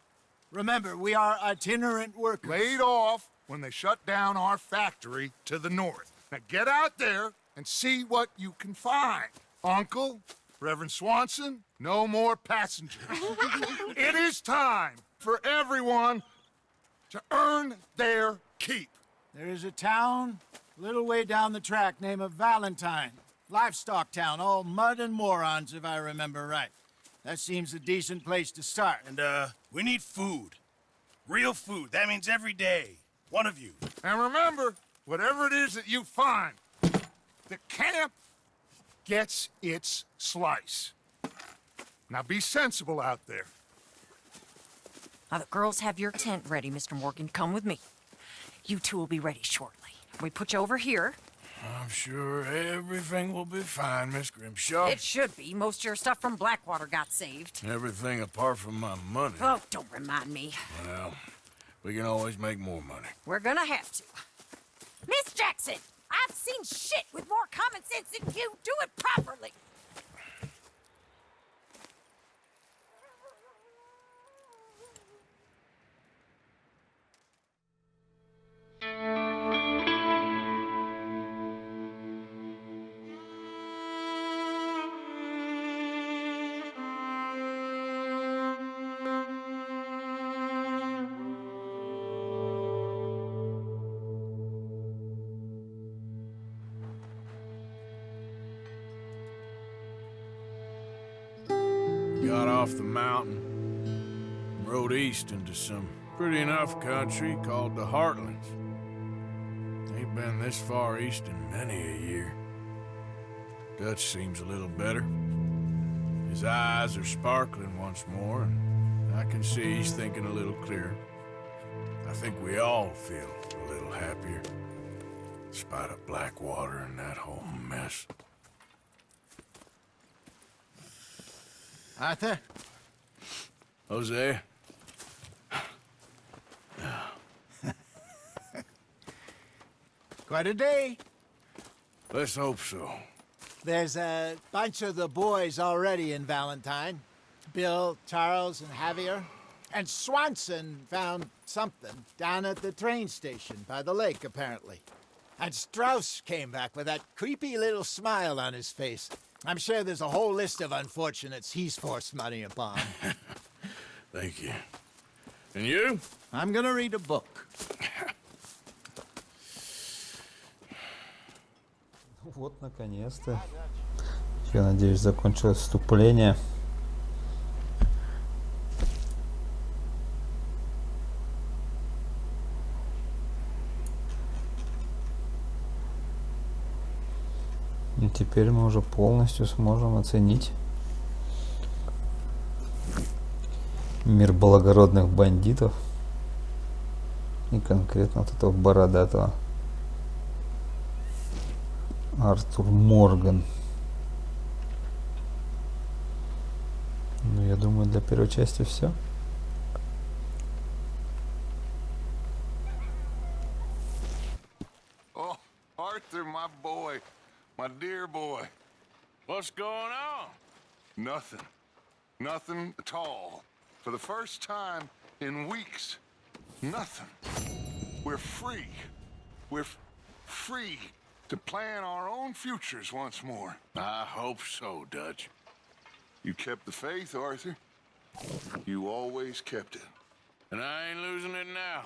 Remember, we are itinerant workers. Laid off when they shut down our factory to the north. Now get out there and see what you can find. Uncle, Reverend Swanson, no more passengers. It is time for everyone to earn their keep. There is a town a little way down the track named Valentine. Livestock town, all mud and morons, if I remember right. That seems a decent place to start. And, we need food. Real food. That means every day. One of you. And remember, whatever it is that you find, the camp gets its slice. Now be sensible out there. Now, the girls have your tent ready, Mr. Morgan. Come with me. You two will be ready shortly. We put you over here. I'm sure everything will be fine, Miss Grimshaw. It should be. Most of your stuff from Blackwater got saved. Everything apart from my money. Oh, don't remind me. Well, we can always make more money. We're gonna have to. Miss Jackson, I've seen shit with more common sense than you. Do it properly. Got off the mountain, rode east into some pretty enough country called the Heartlands. Ain't been this far east in many a year. Dutch seems a little better. His eyes are sparkling once more, and I can see he's thinking a little clearer. I think we all feel a little happier, in spite of Blackwater and that whole mess. Arthur? Jose? Quite a day. Let's hope so. There's a bunch of the boys already in Valentine. Bill, Charles, and Javier. And Swanson found something down at the train station by the lake, apparently. And Strauss came back with that creepy little smile on his face. I'm sure there's a whole list of unfortunates he's forced money upon. Thank you. And you? I'm gonna read a book. Вот, наконец-то. Я надеюсь, закончилось вступление. И теперь мы уже полностью сможем оценить мир благородных бандитов. И конкретно вот этого бородатого Артур Морган. Ну, я думаю, для первой части все. Oh, Arthur, my boy. My dear boy. What's going on? Nothing. Nothing at all. For the first time in weeks. Nothing. We're free. We're free to plan our own futures once more. I hope so, Dutch. You kept the faith, Arthur. You always kept it. And I ain't losing it now.